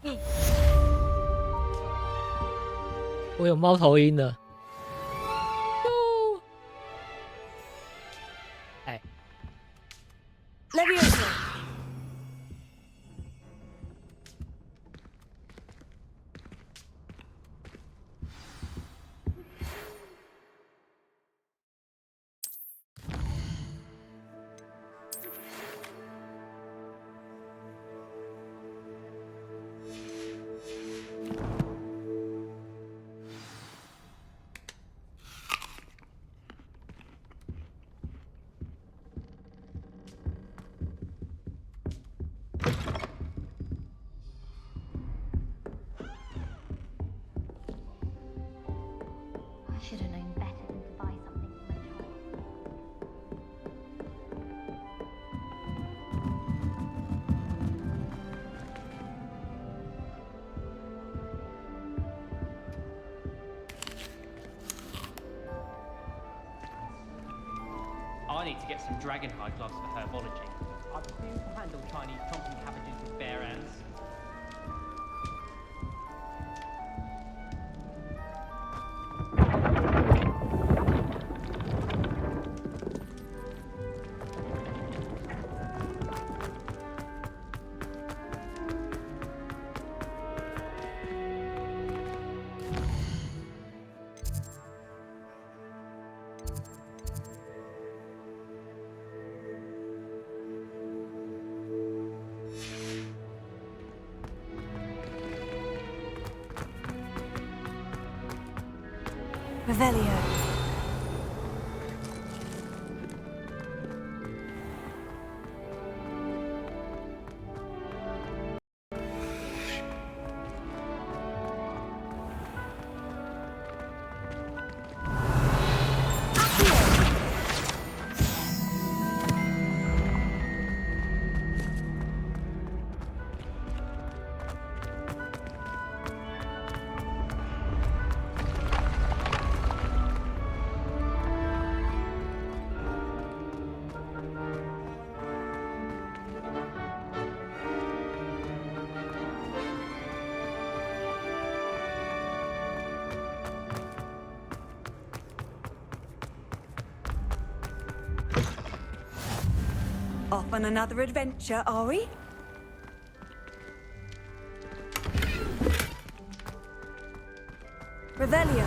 Hmm. 我有猫头鹰的。哎 Leviosa. I should have known better than to buy something for my child. I need to get some dragonhide gloves for herbology. I refuse to handle Chinese pumpkin cabbages with bare hands. Revelio. Off on another adventure, are we? Revelio.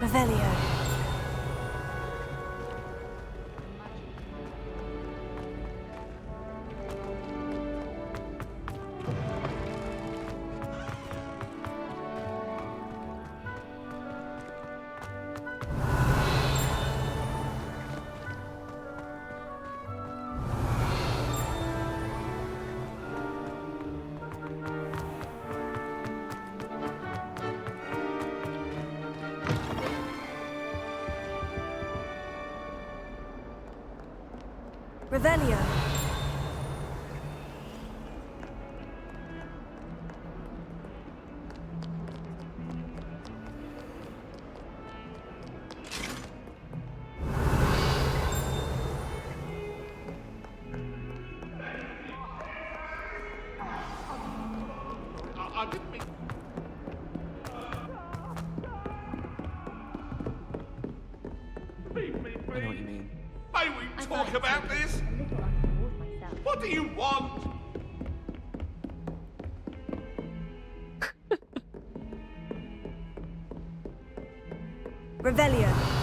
Revelio. Revelio. I didn't mean... Leave me be. I know what you mean. May we talk about this? What do you want? Revelio.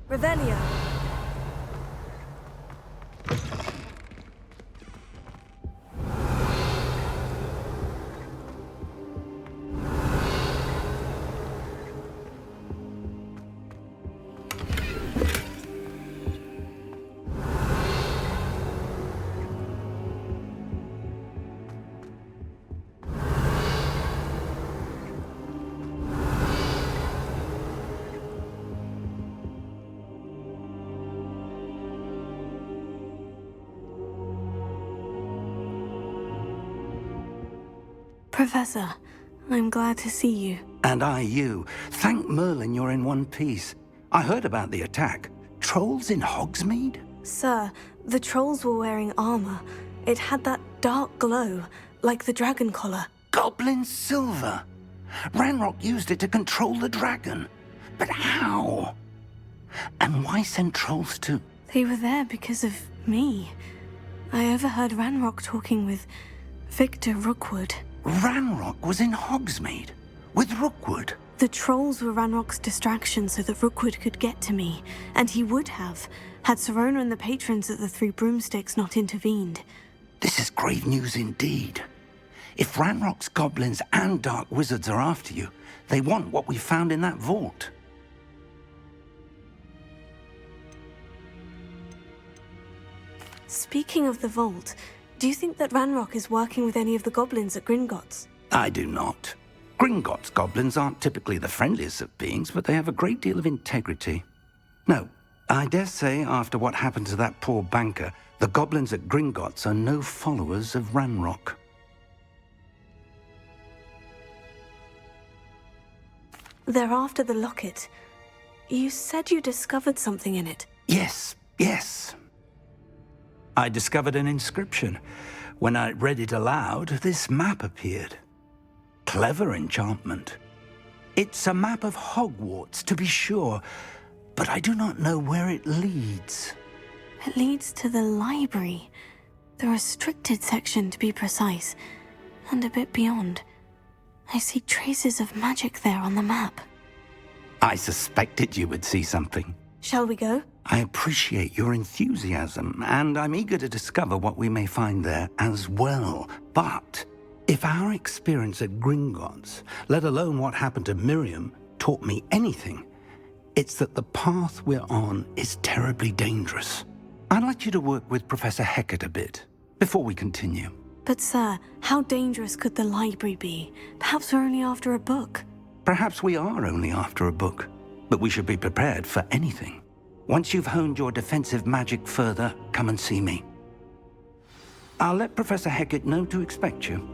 Revelio. Professor, I'm glad to see you. And I you. Thank Merlin you're in one piece. I heard about the attack. Trolls in Hogsmeade? Sir, the trolls were wearing armor. It had that dark glow, like the dragon collar. Goblin silver. Ranrock used it to control the dragon. But how? And why send trolls to... They were there because of me. I overheard Ranrock talking with Victor Rookwood. Ranrock was in Hogsmeade with Rookwood. The trolls were Ranrock's distraction so that Rookwood could get to me, and he would have, had Serona and the patrons at the Three Broomsticks not intervened. This is grave news indeed. If Ranrock's goblins and dark wizards are after you, they want what we found in that vault. Speaking of the vault, do you think that Ranrock is working with any of the goblins at Gringotts? I do not. Gringotts goblins aren't typically the friendliest of beings, but they have a great deal of integrity. No, I dare say after what happened to that poor banker, the goblins at Gringotts are no followers of Ranrock. They're after the locket. You said you discovered something in it. Yes. I discovered an inscription. When I read it aloud, this map appeared. Clever enchantment. It's a map of Hogwarts, to be sure, but I do not know where it leads. It leads to the library. The restricted section, to be precise, and a bit beyond. I see traces of magic there on the map. I suspected you would see something. Shall we go? I appreciate your enthusiasm, and I'm eager to discover what we may find there as well. But if our experience at Gringotts, let alone what happened to Miriam, taught me anything, it's that the path we're on is terribly dangerous. I'd like you to work with Professor Hecat a bit before we continue. But sir, how dangerous could the library be? Perhaps we're only after a book. Perhaps we are only after a book, but we should be prepared for anything. Once you've honed your defensive magic further, come and see me. I'll let Professor Hecat know to expect you.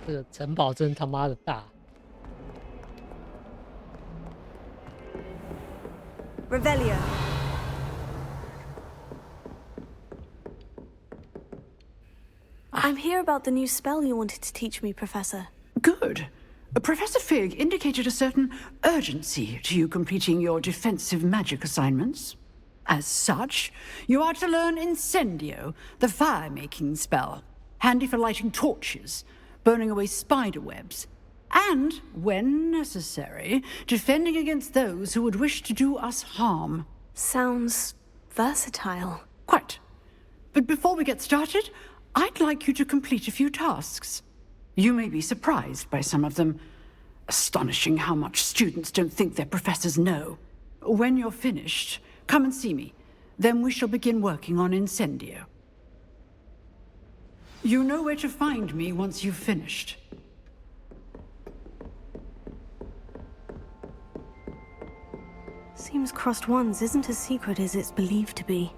这个城堡真他妈的大。Revelio. I'm here about the new spell you wanted to teach me, Professor. Good. Professor Fig indicated a certain urgency to you completing your defensive magic assignments. As such, you are to learn Incendio, the fire-making spell, handy for lighting torches, burning away spider webs, and, when necessary, defending against those who would wish to do us harm. Sounds versatile. Quite. But before we get started, I'd like you to complete a few tasks. You may be surprised by some of them. Astonishing how much students don't think their professors know. When you're finished, come and see me. Then we shall begin working on Incendio. You know where to find me once you've finished. Seems crossed ones isn't as secret as it's believed to be.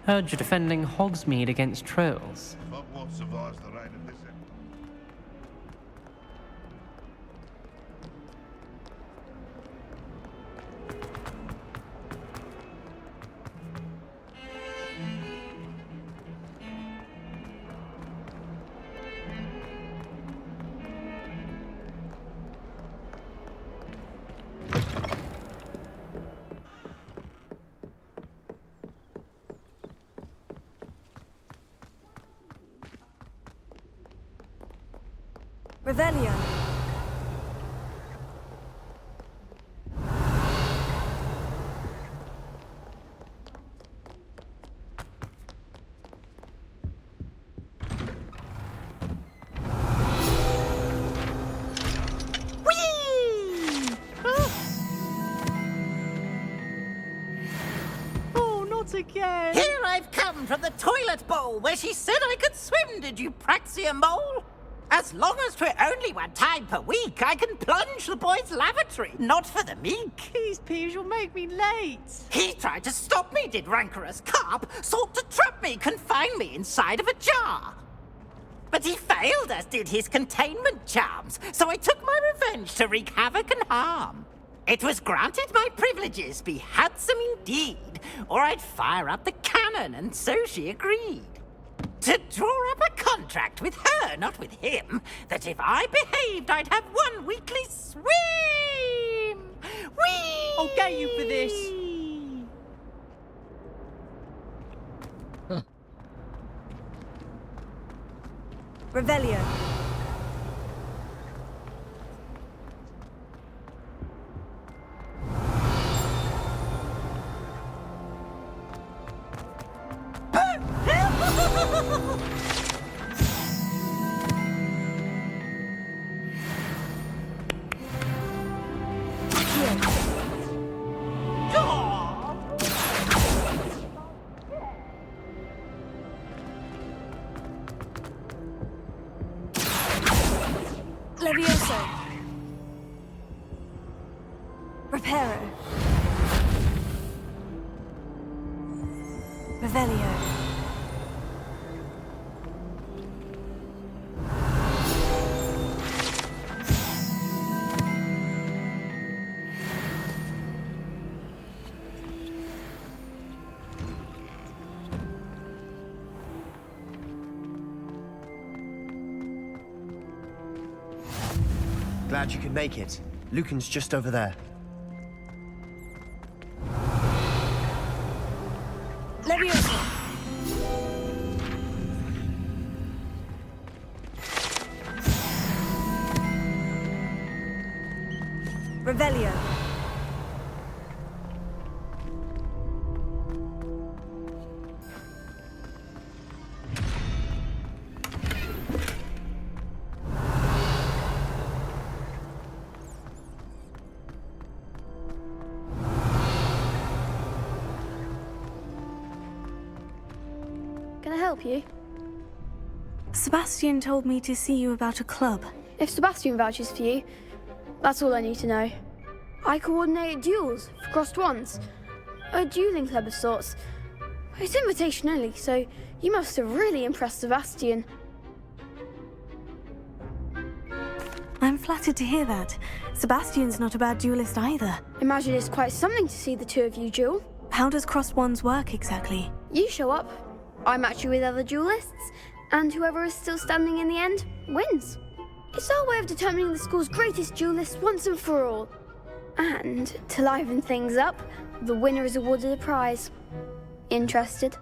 Heard you're defending Hogsmeade against trolls. But what survives the reign of this? Revelio. Oh, not again! Here I've come from the toilet bowl where she said I could swim, did you praxia mole? As long as 'twere only one time per week, I can plunge the boy's lavatory, not for the meek. These peeves will make me late. He tried to stop me, did rancorous carp, sought to trap me, confine me inside of a jar. But he failed, as did his containment charms, so I took my revenge to wreak havoc and harm. It was granted my privileges be handsome indeed, or I'd fire up the cannon, and so she agreed. To draw up a contract with her, not with him, that if I behaved, I'd have one weekly swim! Whee! I'll get you for this! Revelio. Levioso. Reparo. Revelio. Glad you could make it. Lucan's just over there. Levioso. Revelio. Can I help you? Sebastian told me to see you about a club. If Sebastian vouches for you, that's all I need to know. I coordinate duels for crossed ones. A dueling club of sorts. It's invitation only, so you must have really impressed Sebastian. I'm flattered to hear that. Sebastian's not a bad duelist either. Imagine it's quite something to see the two of you duel. How does crossed wands work exactly? You show up, I match you with other duelists, and whoever is still standing in the end wins. It's our way of determining the school's greatest duelist once and for all. And to liven things up, the winner is awarded a prize. Interested?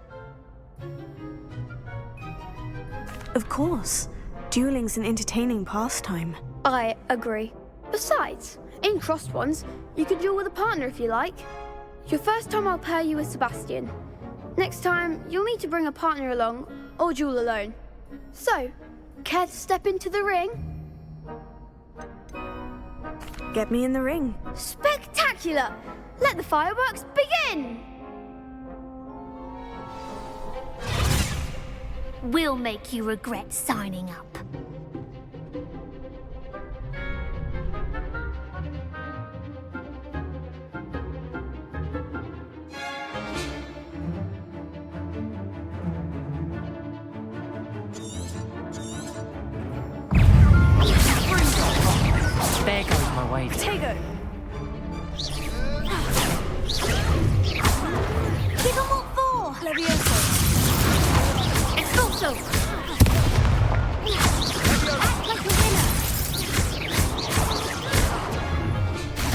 Of course. Dueling's an entertaining pastime. I agree. Besides, in crossed ones, you can duel with a partner if you like. Your first time I'll pair you with Sebastian. Next time, you'll need to bring a partner along, or duel alone. So, care to step into the ring? Get me in the ring. Spectacular! Let the fireworks begin! We'll make you regret signing up. There goes my way. Tego! Give them what for! Levioso! Expulso! Act like a winner!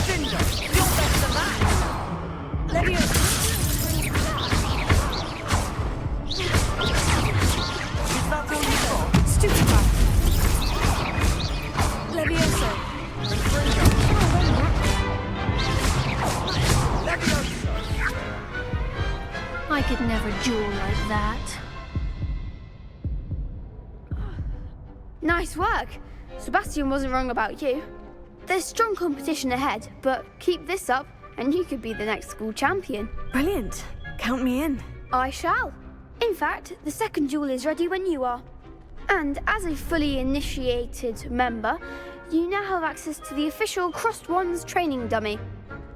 Ginger, you're better than that! Levioso! Is that all you got? Stupefy! could never duel like that. Nice work. Sebastian wasn't wrong about you. There's strong competition ahead, but keep this up and you could be the next school champion. Brilliant. Count me in. I shall. In fact, the second duel is ready when you are. And as a fully initiated member, you now have access to the official Crossed Wands training dummy.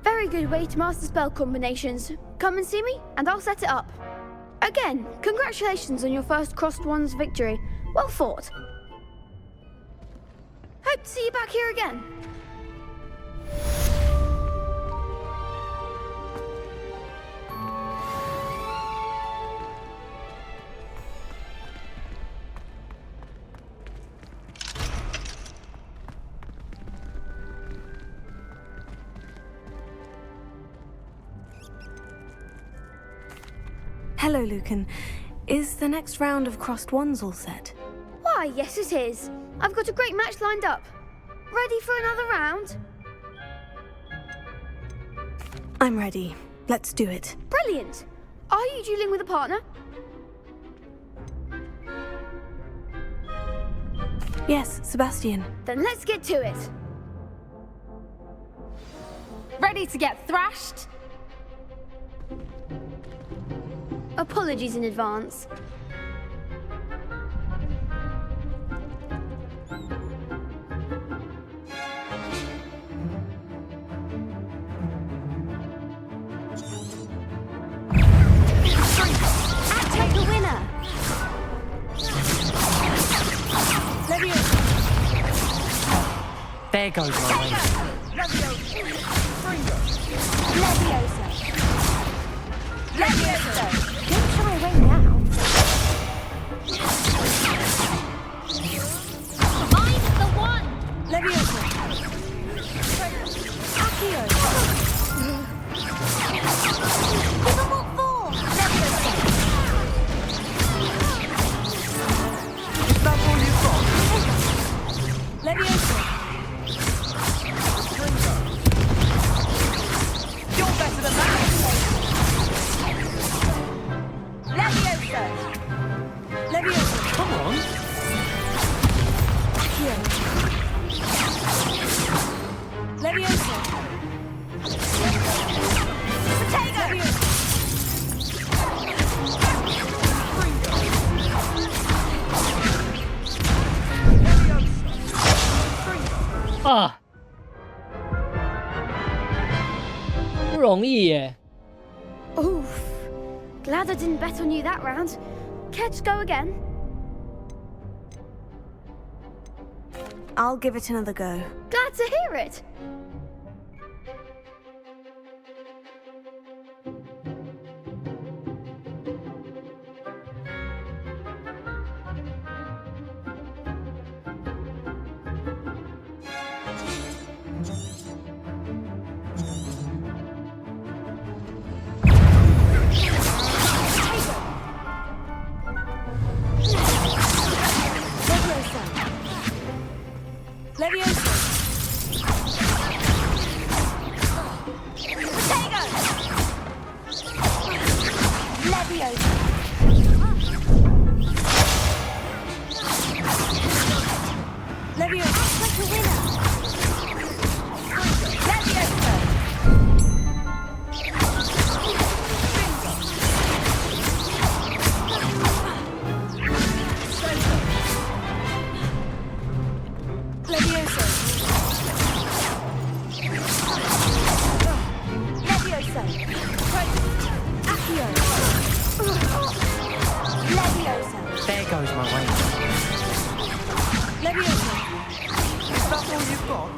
Very good way to master spell combinations. Come and see me, and I'll set it up. Again, congratulations on your first Crossed Wands victory. Well fought. Hope to see you back here again. Hello, Lucan. Is the next round of Crossed Wands all set? Why, yes it is. I've got a great match lined up. Ready for another round? I'm ready. Let's do it. Brilliant. Are you dueling with a partner? Yes, Sebastian. Then let's get to it. Ready to get thrashed? Apologies in advance. Take the winner. There goes my way. Leviosa. Leviosa. Don't shy away now. Find the one! Leviosa. Accio. Pivot 4. Leviosa. Is that all you've got? Leviosa. You're better than that! Leviosa. Leviosa. Come on! Accio. Leviosa. Potato. Leviosa.啊，不容易耶。 Oof. Glad I didn't bet on you that round. Care to go again? I'll give it another go. Glad to hear it. Leviosa. Potato. Leviosa. Leviosa. Like a winner. Leviosa. Leviosa. Leviosa. Accio. Leviosa. There goes my way. Leviosa. Is that all you've got?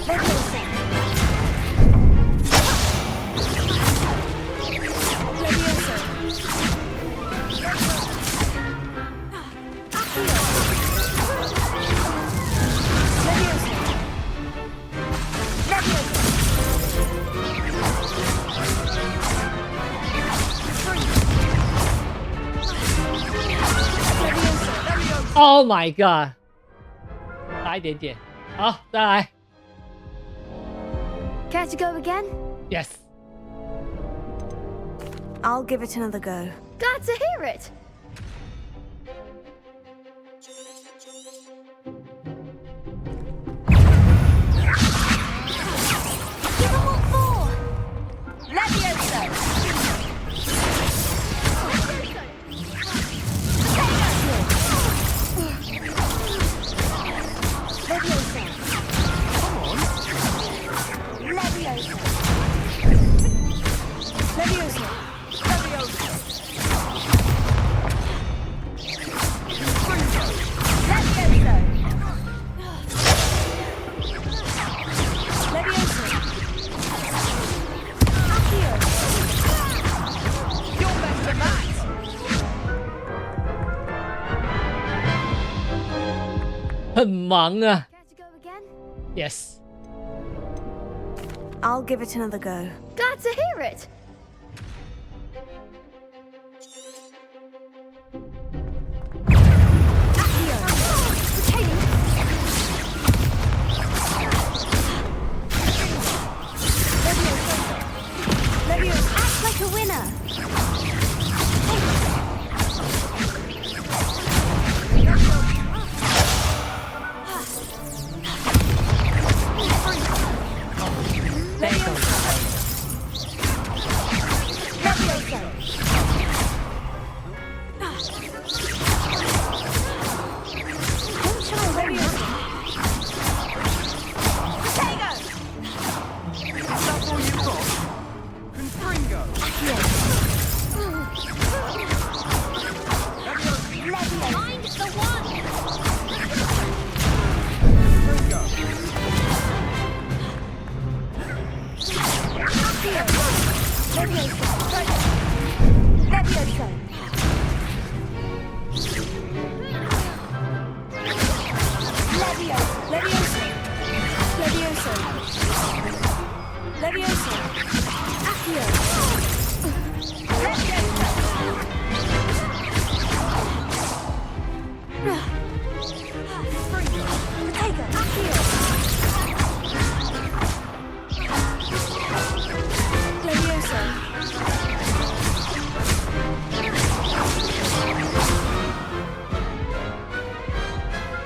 Leviosa. Leviosa. Accio. Leviosa. Leviosa. Oh my god！ 差一点点，好，再来。 Care to go again? Yes。I'll give it another go. Glad to hear it. Give them all four! Levioso!很忙啊。Yes. I'll give it another go. Glad to hear it. Act like a winner.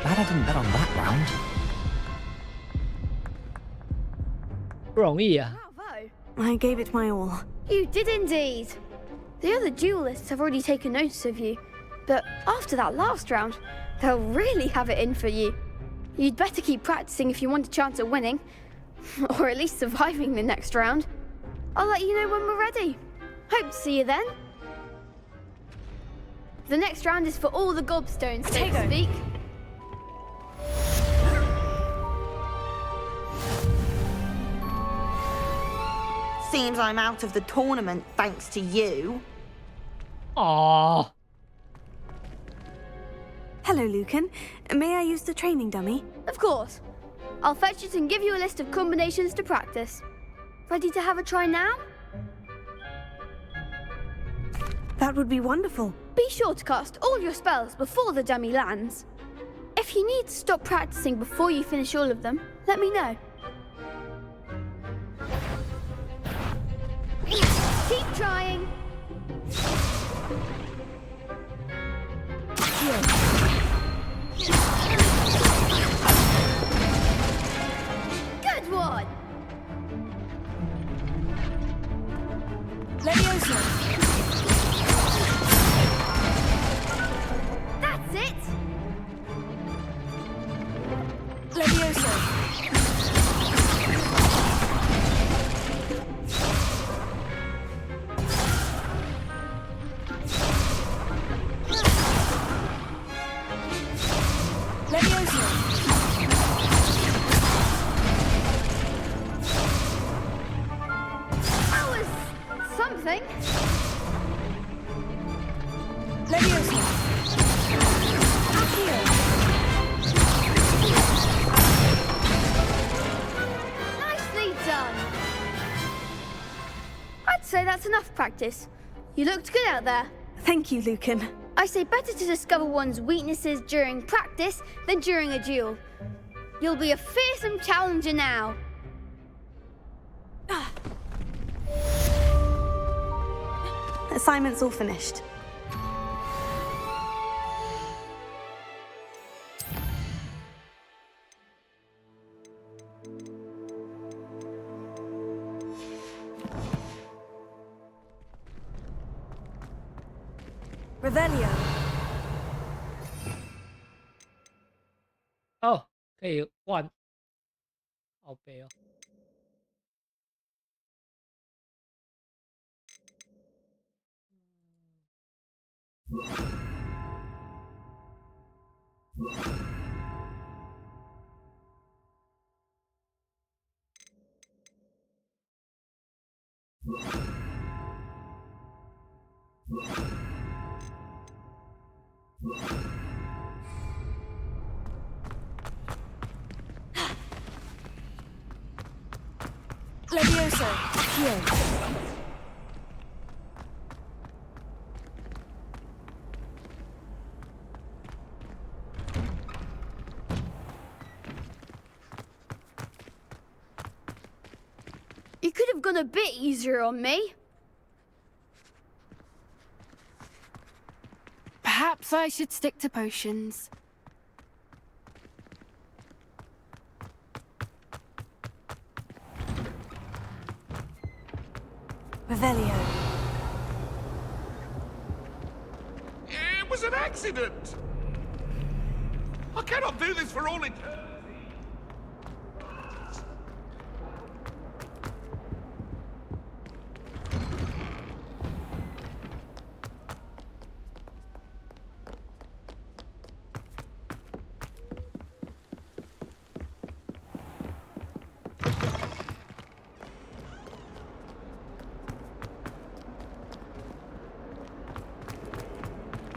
Glad I didn't bet on that round. 不容易啊。 I gave it my all. You did indeed. The other duelists have already taken notice of you, but after that last round, they'll really have it in for you. You'd better keep practicing if you want a chance at winning, or at least surviving the next round. I'll let you know when we're ready. Hope to see you then. The next round is for all the gobstones, so to speak. Seems I'm out of the tournament thanks to you. Aww. Hello, Lucan. May I use the training dummy? Of course. I'll fetch it and give you a list of combinations to practice. Ready to have a try now? That would be wonderful. Be sure to cast all your spells before the dummy lands. If you need to stop practicing before you finish all of them, let me know. Keep trying. Good one. Leviosa. That's it. Leviosa. That was something. Leviosa. Nicely done. I'd say that's enough practice. You looked good out there. Thank you, Lucan. I say better to discover one's weaknesses during practice than during a duel. You'll be a fearsome challenger now. Assignment's all finished. Revelio. 哦，可以换，好背哦。Levioso. Here. You could have gone a bit easier on me. Perhaps I should stick to potions. Revelio. It was an accident! I cannot do this for all eternity!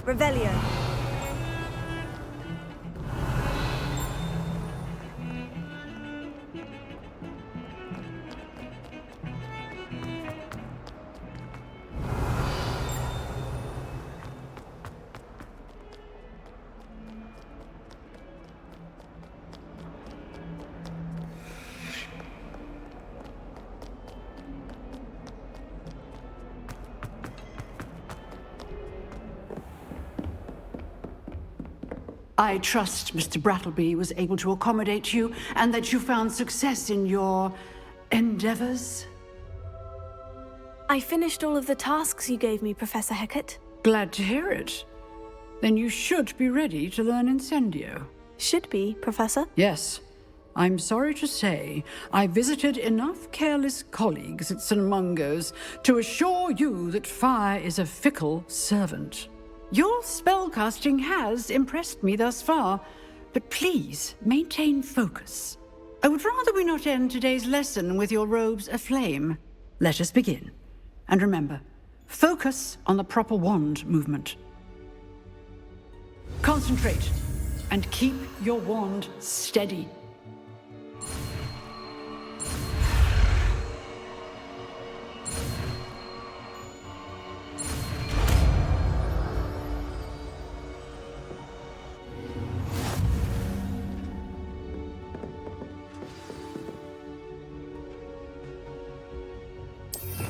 Revelio. I trust Mr. Brattleby was able to accommodate you and that you found success in your endeavors. I finished all of the tasks you gave me, Professor Hecat. Glad to hear it. Then you should be ready to learn Incendio. Should be, Professor? Yes. I'm sorry to say, I visited enough careless colleagues at St. Mungo's to assure you that fire is a fickle servant. Your spellcasting has impressed me thus far, but please maintain focus. I would rather we not end today's lesson with your robes aflame. Let us begin. And remember, focus on the proper wand movement. Concentrate and keep your wand steady.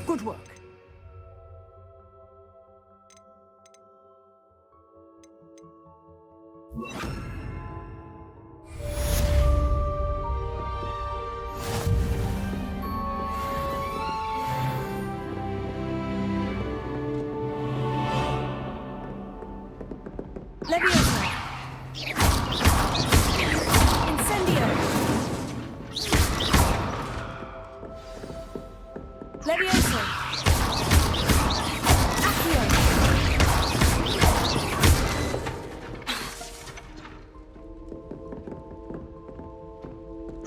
Good work. Levioso. Incendio. Levioso. Accio.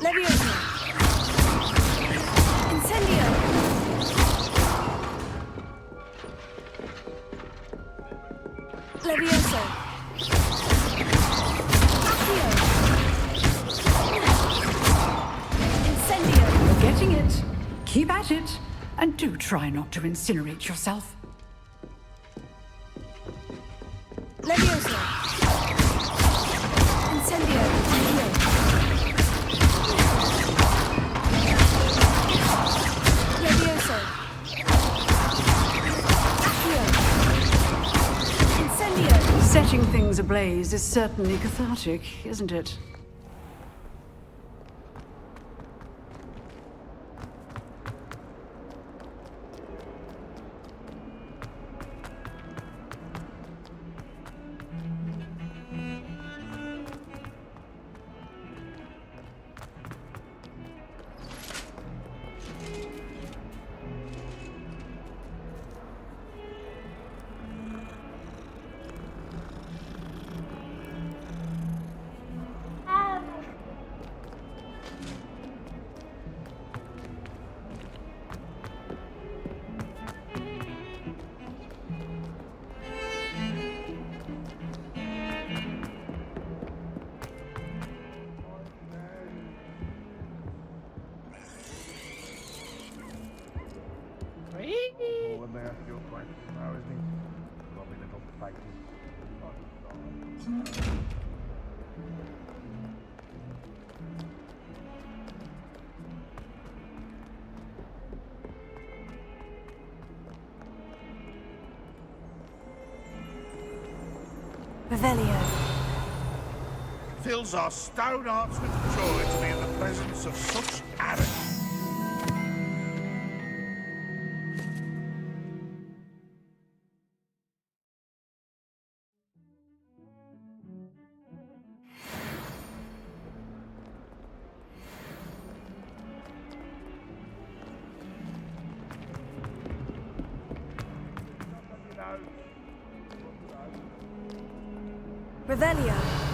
Levioso. Incendio. Levioso. Accio. Incendio. You're getting it. Keep at it. And do try not to incinerate yourself. Levioso. Incendio. Accio. Levioso. Accio. blaze is certainly cathartic, isn't it? Revelio. Fills our stout hearts with joy to be in the presence of such arrogance. Revelio.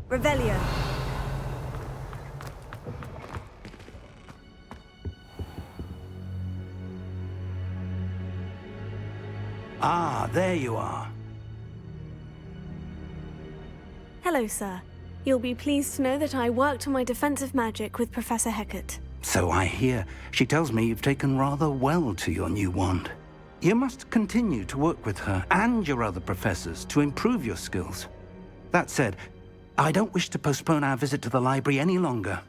Revelio. Ah, there you are. Hello, sir. You'll be pleased to know that I worked on my defensive magic with Professor Hecat. So I hear. She tells me you've taken rather well to your new wand. You must continue to work with her and your other professors to improve your skills. That said, I don't wish to postpone our visit to the library any longer.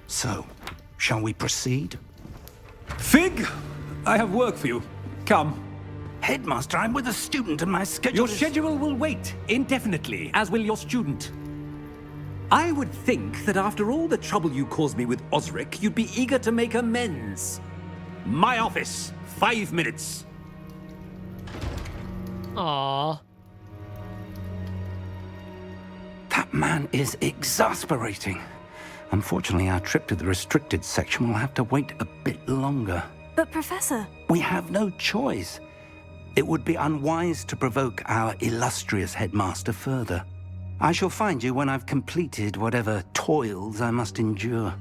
So, shall we proceed? Fig, I have work for you. Come. Headmaster, I'm with a student and my schedule Your schedule will wait indefinitely, as will your student. I would think that after all the trouble you caused me with Osric, you'd be eager to make amends. My office, 5 minutes. Aww. That man is exasperating. Unfortunately, our trip to the restricted section will have to wait a bit longer. But, Professor... We have no choice. It would be unwise to provoke our illustrious headmaster further. I shall find you when I've completed whatever toils I must endure.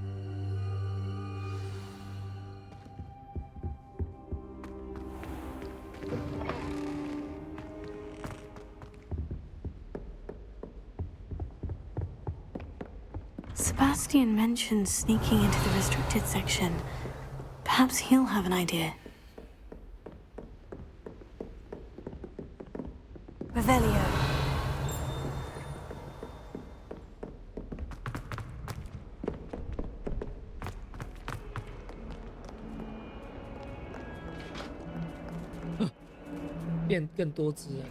Sebastian mentioned sneaking into the restricted section. Perhaps he'll have an idea. Revelio. Huh. 变更多只了。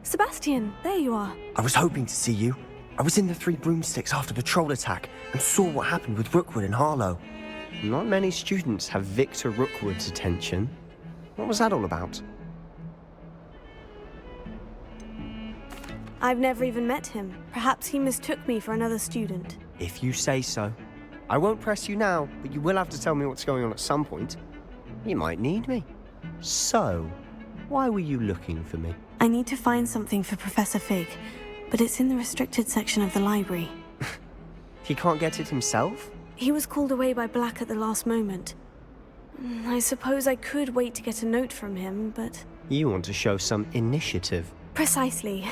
Sebastian, there you are. I was hoping to see you. I was in the Three Broomsticks after the troll attack and saw what happened with Rookwood and Harlow. Not many students have Victor Rookwood's attention. What was that all about? I've never even met him. Perhaps he mistook me for another student. If you say so. I won't press you now, but you will have to tell me what's going on at some point. You might need me. So, why were you looking for me? I need to find something for Professor Fig, but it's in the restricted section of the library. He can't get it himself? He was called away by Black at the last moment. I suppose I could wait to get a note from him, but... You want to show some initiative. Precisely.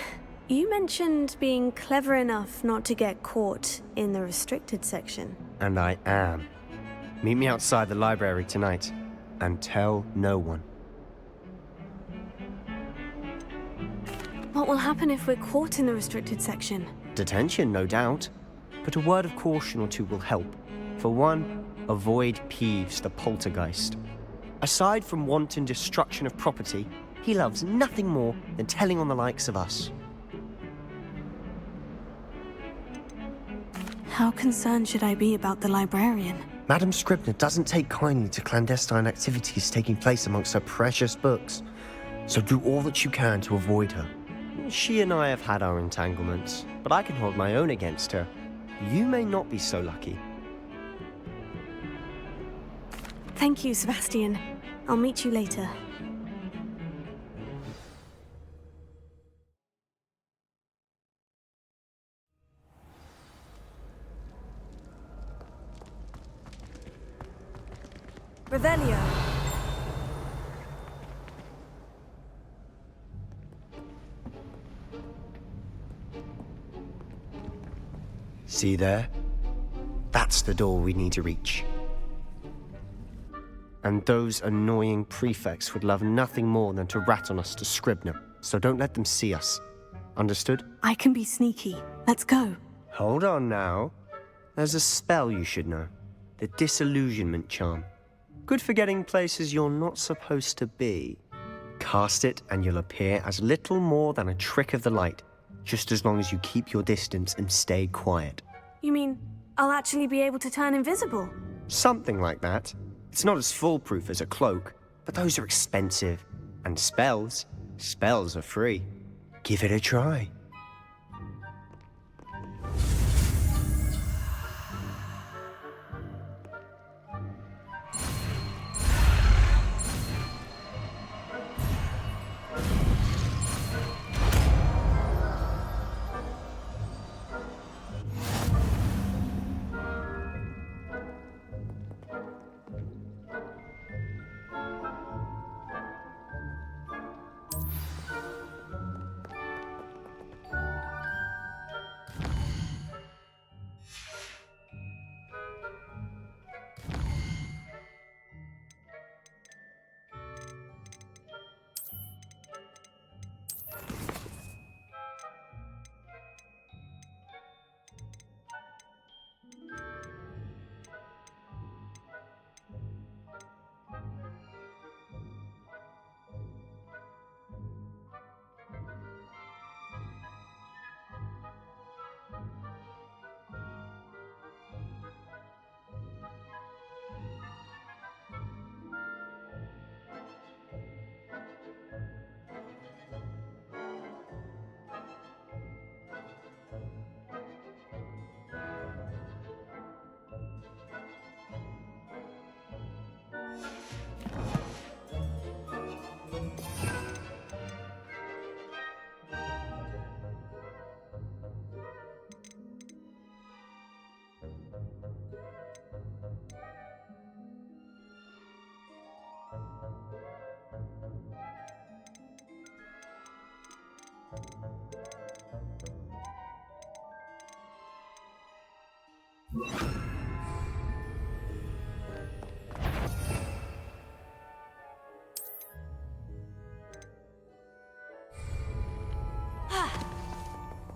You mentioned being clever enough not to get caught in the restricted section. And I am. Meet me outside the library tonight, and tell no one. What will happen if we're caught in the restricted section? Detention, no doubt. But a word of caution or two will help. For one, avoid Peeves the poltergeist. Aside from wanton destruction of property, he loves nothing more than telling on the likes of us. How concerned should I be about the librarian? Madame Scribner doesn't take kindly to clandestine activities taking place amongst her precious books. So do all that you can to avoid her. She and I have had our entanglements, but I can hold my own against her. You may not be so lucky. Thank you, Sebastian. I'll meet you later. Revelio. See there? That's the door we need to reach. And those annoying prefects would love nothing more than to rat on us to Scribner, so don't let them see us. Understood? I can be sneaky. Let's go. Hold on now. There's a spell you should know. The Disillusionment Charm. Good for getting places you're not supposed to be. Cast it and you'll appear as little more than a trick of the light, just as long as you keep your distance and stay quiet. You mean I'll actually be able to turn invisible? Something like that. It's not as foolproof as a cloak, but those are expensive. And spells are free. Give it a try.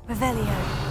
Revelio.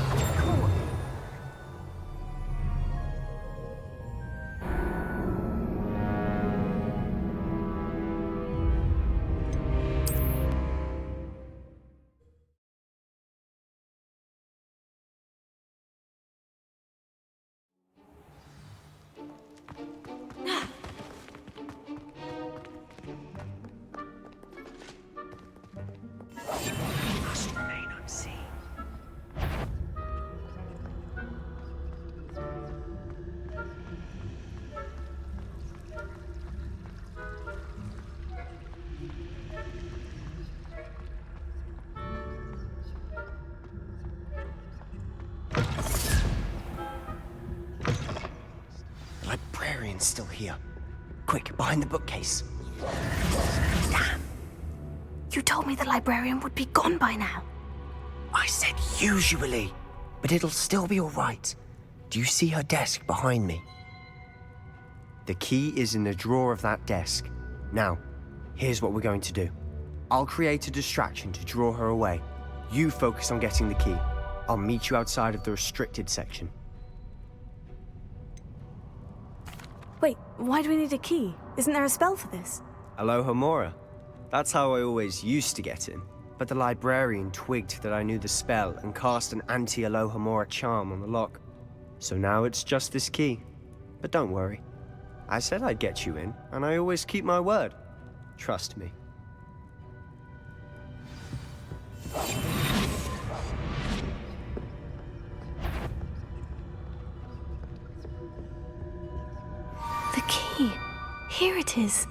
it's still here. Quick, behind the bookcase. Damn. You told me the librarian would be gone by now. I said usually, but it'll still be all right. Do you see her desk behind me? The key is in the drawer of that desk. Now, here's what we're going to do. I'll create a distraction to draw her away. You focus on getting the key. I'll meet you outside of the restricted section. Wait, why do we need a key? Isn't there a spell for this? Alohomora. That's how I always used to get in. But the librarian twigged that I knew the spell and cast an anti-Alohomora charm on the lock. So now it's just this key. But don't worry. I said I'd get you in, and I always keep my word. Trust me. The key. Here it is.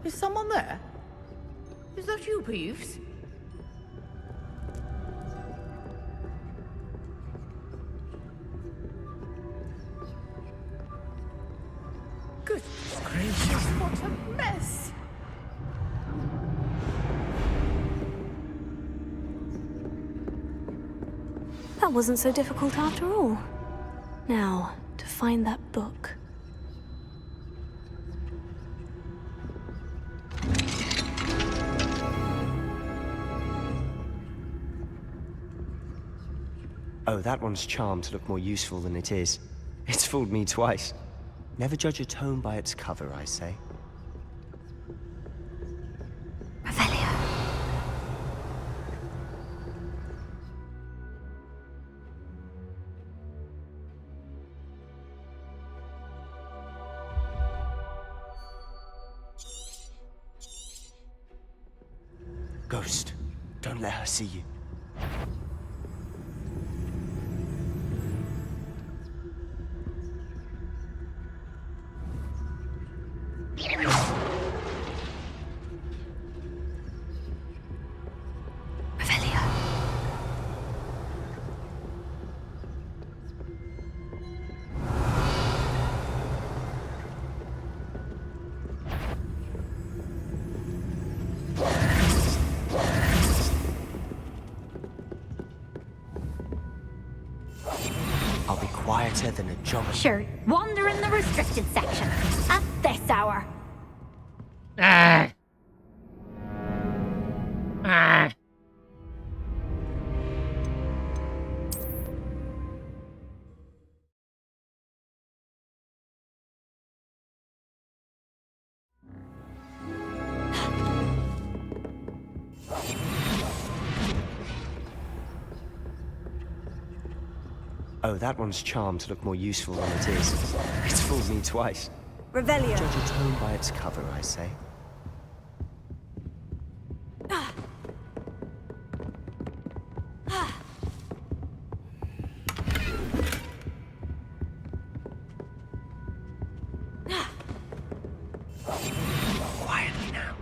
Is someone there? Is that you, Peeves? Good gracious, what a mess! That wasn't so difficult after all. Now, to find that book. Oh, that one's charmed to look more useful than it is. It's fooled me twice. Never judge a tome by its cover, I say. Ghost, don't let her see you. I'll be quieter than a jogger. Sure, wander in the restricted section at this hour. Ah. Ah. Oh, that one's charmed to look more useful than it is. It's fooled me twice. Revelio. Judge a tome by its cover, I say. Quietly now.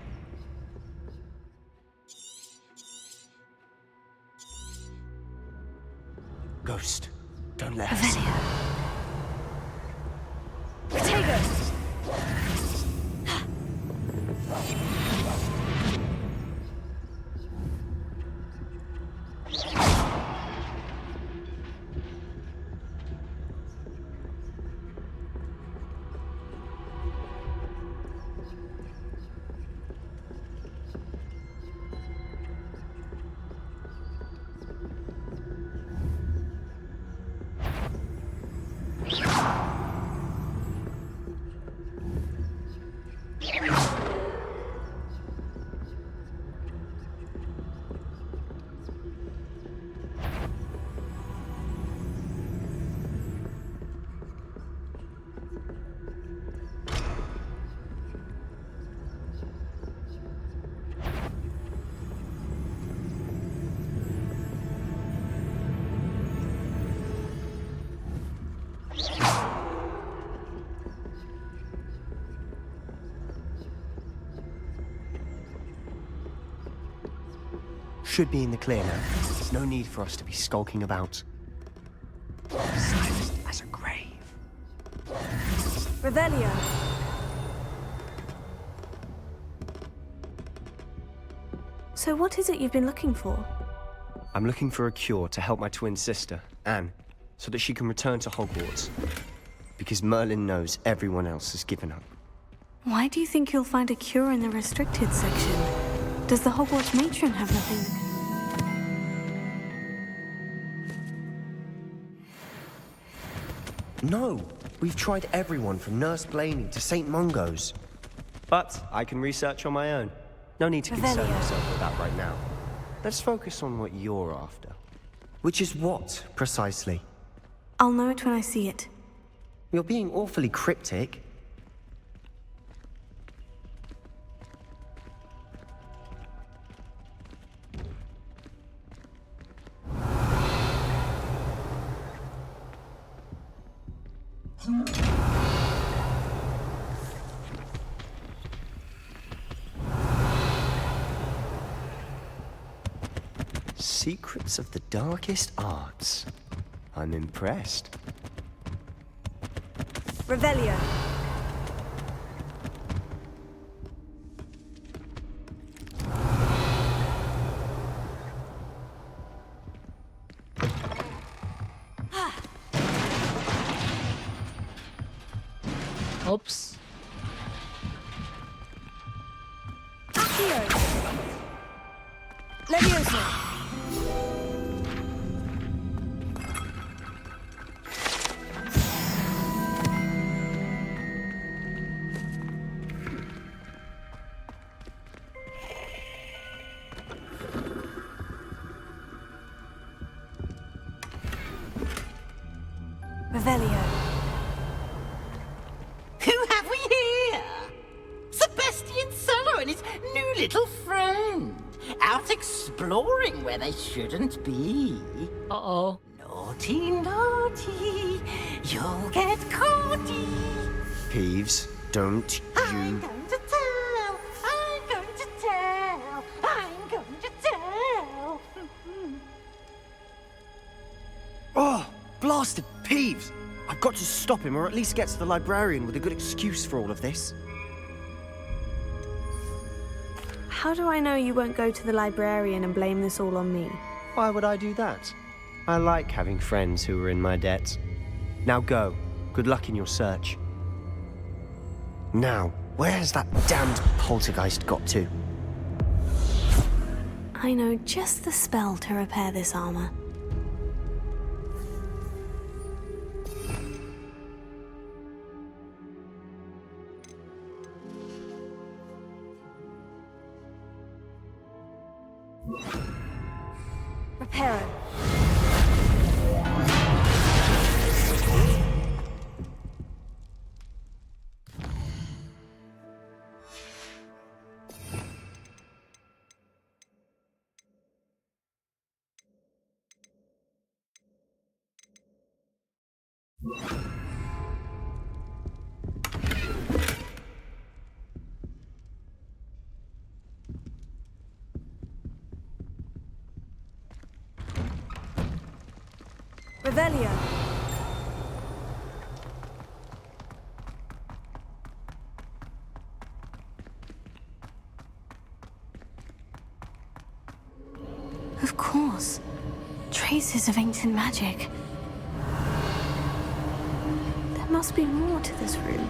Ghost, don't let her see you. should be in the clear now. There's no need for us to be skulking about. Silent as a grave. Revelio. So what is it you've been looking for? I'm looking for a cure to help my twin sister, Anne, so that she can return to Hogwarts. Because Merlin knows everyone else has given up. Why do you think you'll find a cure in the restricted section? Does the Hogwarts matron have nothing? No! We've tried everyone from Nurse Blaney to St. Mungo's. But I can research on my own. No need to concern yourself with that right now. Let's focus on what you're after. Which is what, precisely? I'll know it when I see it. You're being awfully cryptic. Secrets of the darkest arts. I'm impressed. Revelio. Oops. Accio. Leviosa. Revelio. Who have we here? Sebastian Sallow and his new little friend. Out exploring where they shouldn't be. Uh-oh. Naughty, naughty. You'll get caughty. Peeves, don't I'm going to tell. I'm going to tell. I'm going to tell. Oh, blasted Peeves! I've got to stop him, or at least get to the librarian with a good excuse for all of this. How do I know you won't go to the librarian and blame this all on me? Why would I do that? I like having friends who are in my debt. Now go. Good luck in your search. Now, where has that damned poltergeist got to? I know just the spell to repair this armor. Reparo. Revelio. Of course. Traces of ancient magic. There must be more to this room.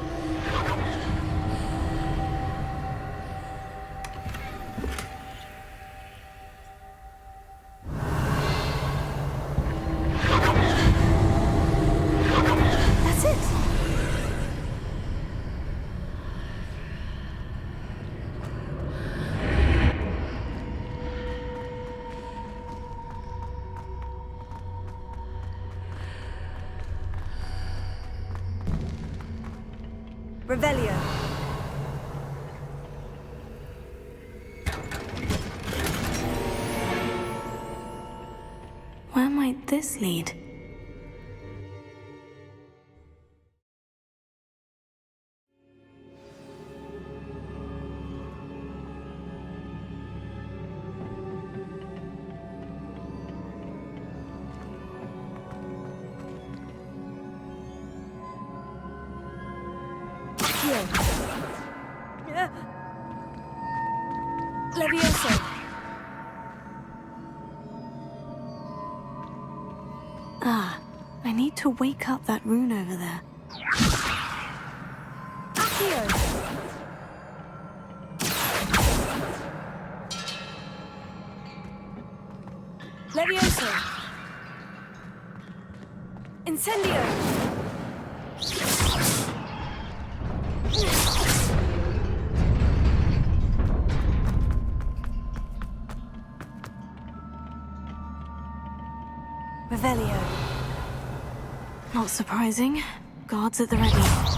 That's it. Revelio. Where might this lead? Accio. Levioso. Ah, I need to wake up that rune over there. Accio. Levioso. Incendio. Revelio. Not surprising. Guards at the ready.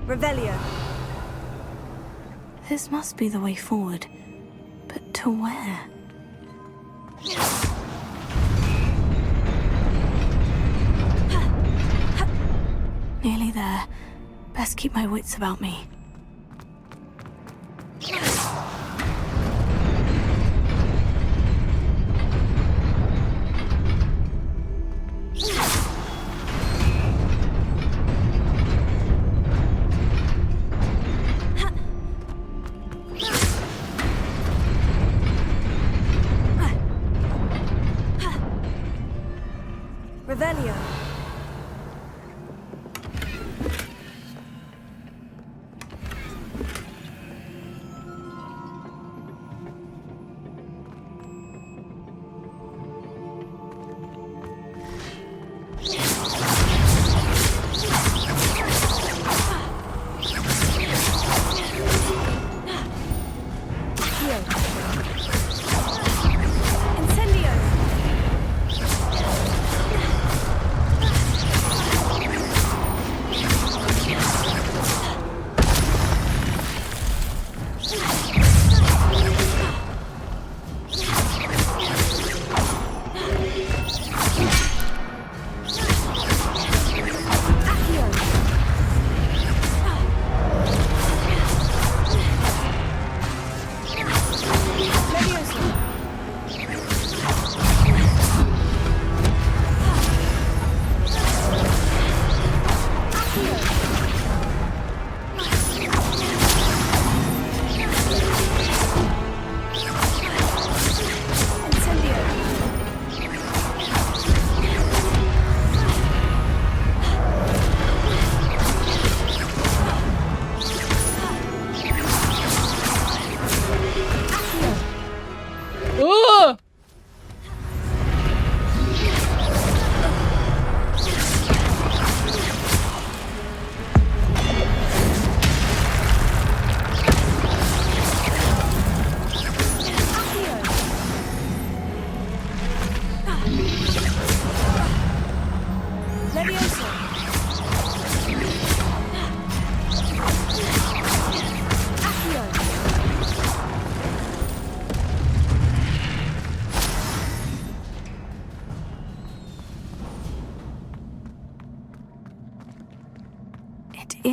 Revelio. This must be the way forward. But to where? Nearly there. Best keep my wits about me. Revelio.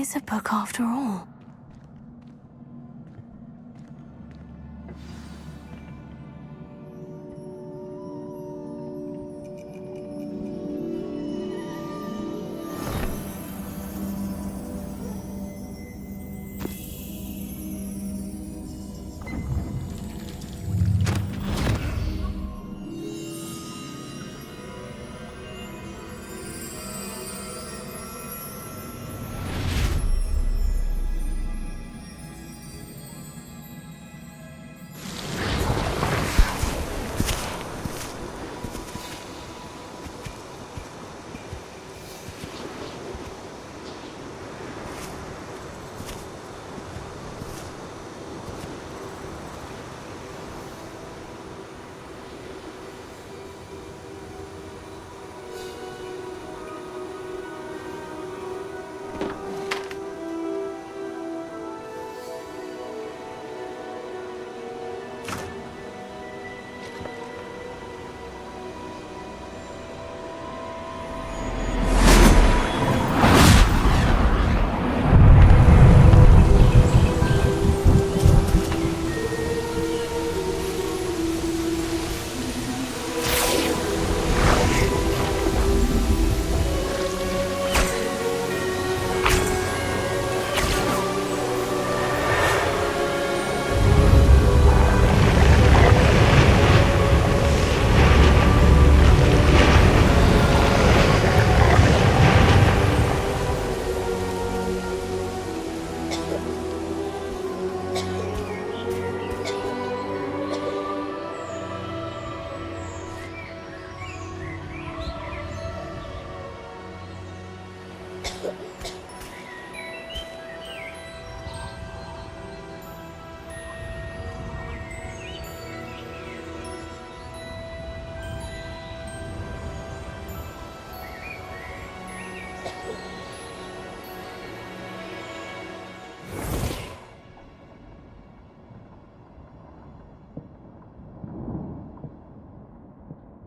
is a book after all.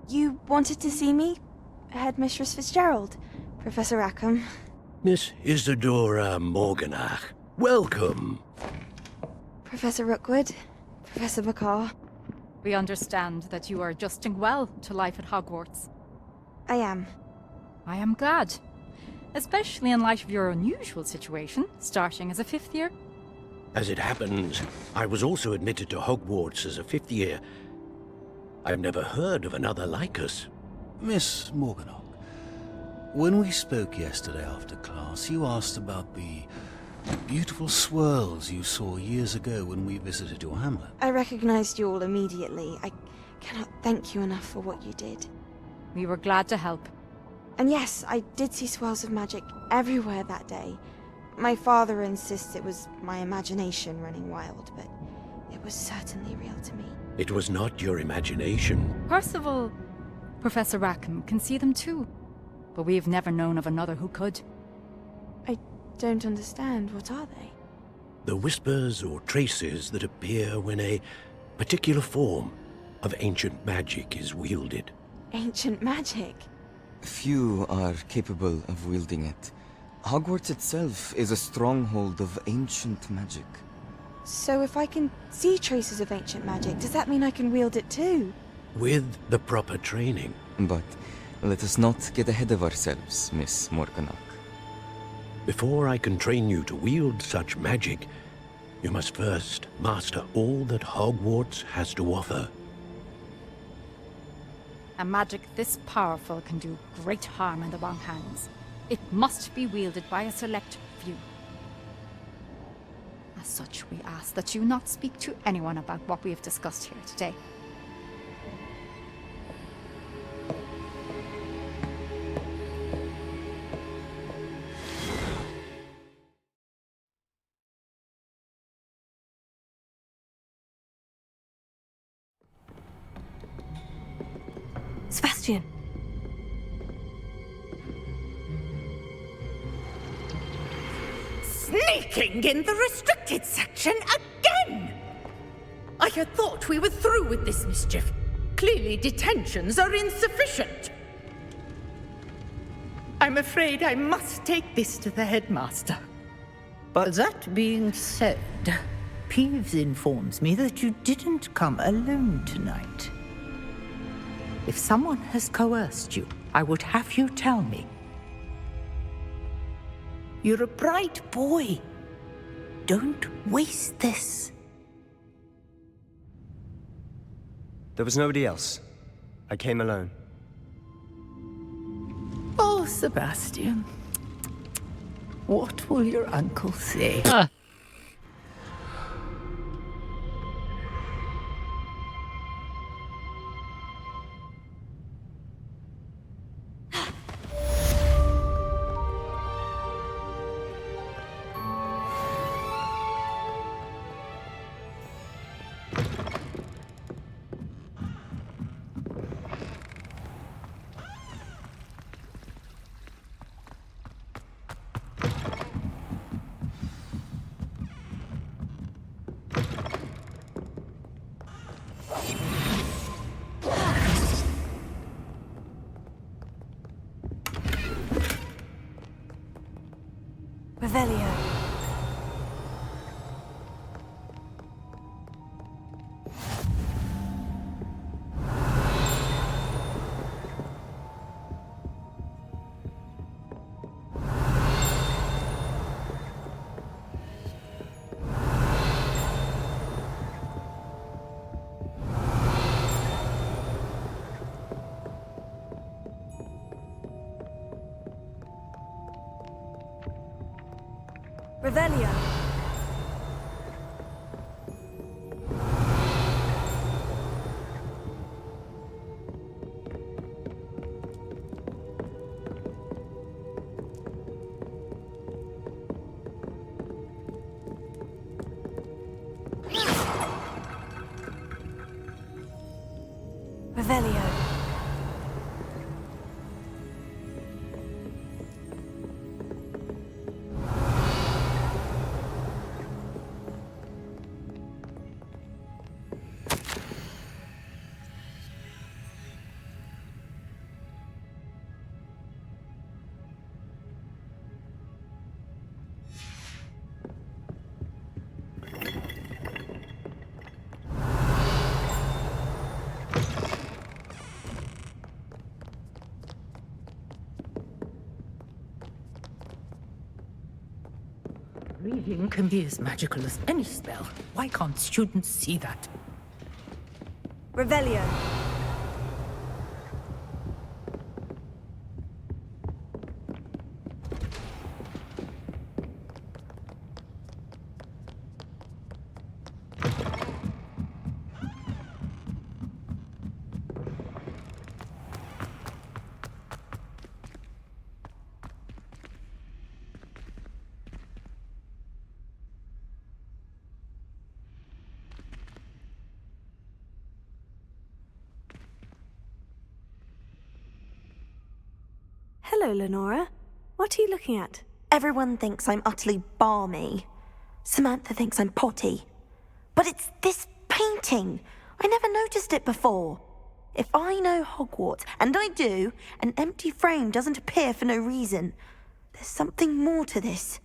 You wanted to see me? Headmistress Fitzgerald? Professor Rackham? Miss Isadora Morganach, welcome. Professor Rookwood? Professor Bakar? We understand that you are adjusting well to life at Hogwarts. I am. I am glad. Especially in light of your unusual situation, starting as a 5th year. As it happens, I was also admitted to Hogwarts as a 5th year. I've never heard of another like us. Miss Morganach, when we spoke yesterday after class, you asked about the beautiful swirls you saw years ago when we visited your hamlet. I recognized you all immediately. I cannot thank you enough for what you did. We were glad to help. And yes, I did see swirls of magic everywhere that day. My father insists it was my imagination running wild, but it was certainly real to me. It was not your imagination. Percival, Professor Rackham can see them too. But we've never known of another who could. I don't understand. What are they? The whispers or traces that appear when a particular form of ancient magic is wielded. Ancient magic? Few are capable of wielding it. Hogwarts itself is a stronghold of ancient magic. So if I can see traces of ancient magic, does that mean I can wield it too? With the proper training. But let us not get ahead of ourselves, Miss Morganach. Before I can train you to wield such magic, you must first master all that Hogwarts has to offer. A magic this powerful can do great harm in the wrong hands. It must be wielded by a select few. As such, we ask that you not speak to anyone about what we have discussed here today. Sebastian! Sneaking in the restricted section again! I had thought we were through with this mischief. Clearly detentions are insufficient. I'm afraid I must take this to the headmaster. But that being said, Peeves informs me that you didn't come alone tonight. If someone has coerced you, I would have you tell me. You're a bright boy. Don't waste this. there was nobody else. I came alone. Oh, Sebastian. What will your uncle say? Revelio. Revelio. Revelio. Reading can be as magical as any spell. Why can't students see that? Revelio. Hello, Lenora. What are you looking at? Everyone thinks I'm utterly balmy. Samantha thinks I'm potty. But it's this painting. I never noticed it before. If I know Hogwarts, and I do, an empty frame doesn't appear for no reason. There's something more to this.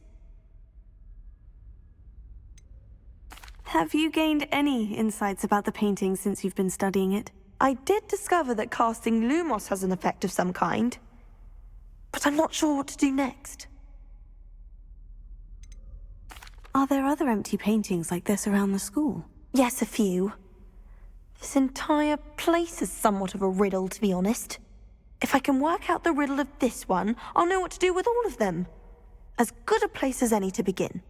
Have you gained any insights about the painting since you've been studying it? I did discover that casting Lumos has an effect of some kind. But I'm not sure what to do next. Are there other empty paintings like this around the school? Yes, a few. This entire place is somewhat of a riddle, to be honest. If I can work out the riddle of this one, I'll know what to do with all of them. As good a place as any to begin.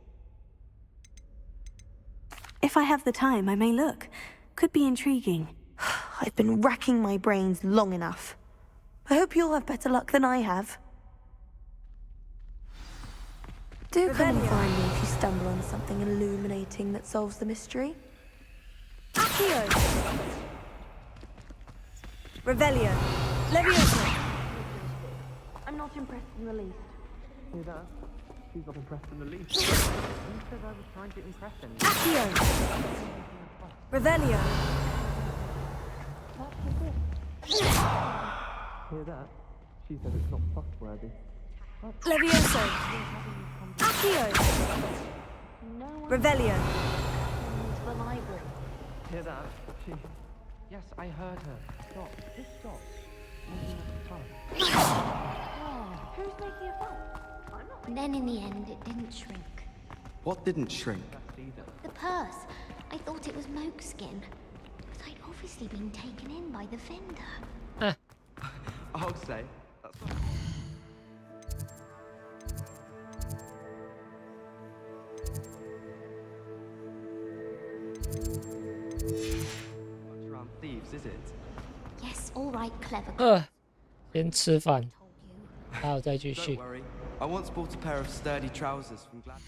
If I have the time, I may look. Could be intriguing. I've been racking my brains long enough. I hope you'll have better luck than I have. Do come and find me if you stumble on something illuminating that solves the mystery. Accio! Revelio. Levioso! I'm not impressed in the least. Hear that? She's not impressed in the least. Who said I was trying to impress him? Accio! Revelio. Hear that? She said it's not trustworthy. Levioso. Accio. Revelio. To the library. Hear that? Yes, I heard her. Stop. Just stop. Who's making a fuss? Then in the end, it didn't shrink. What didn't shrink? The purse. I thought it was moke skin. But I'd obviously been taken in by the vendor. I'll say. That's not... Much around thieves, is it? Yes, all right, clever. 先吃饭，然后再继续。 Don't worry. I once bought a pair of sturdy trousers from Glad.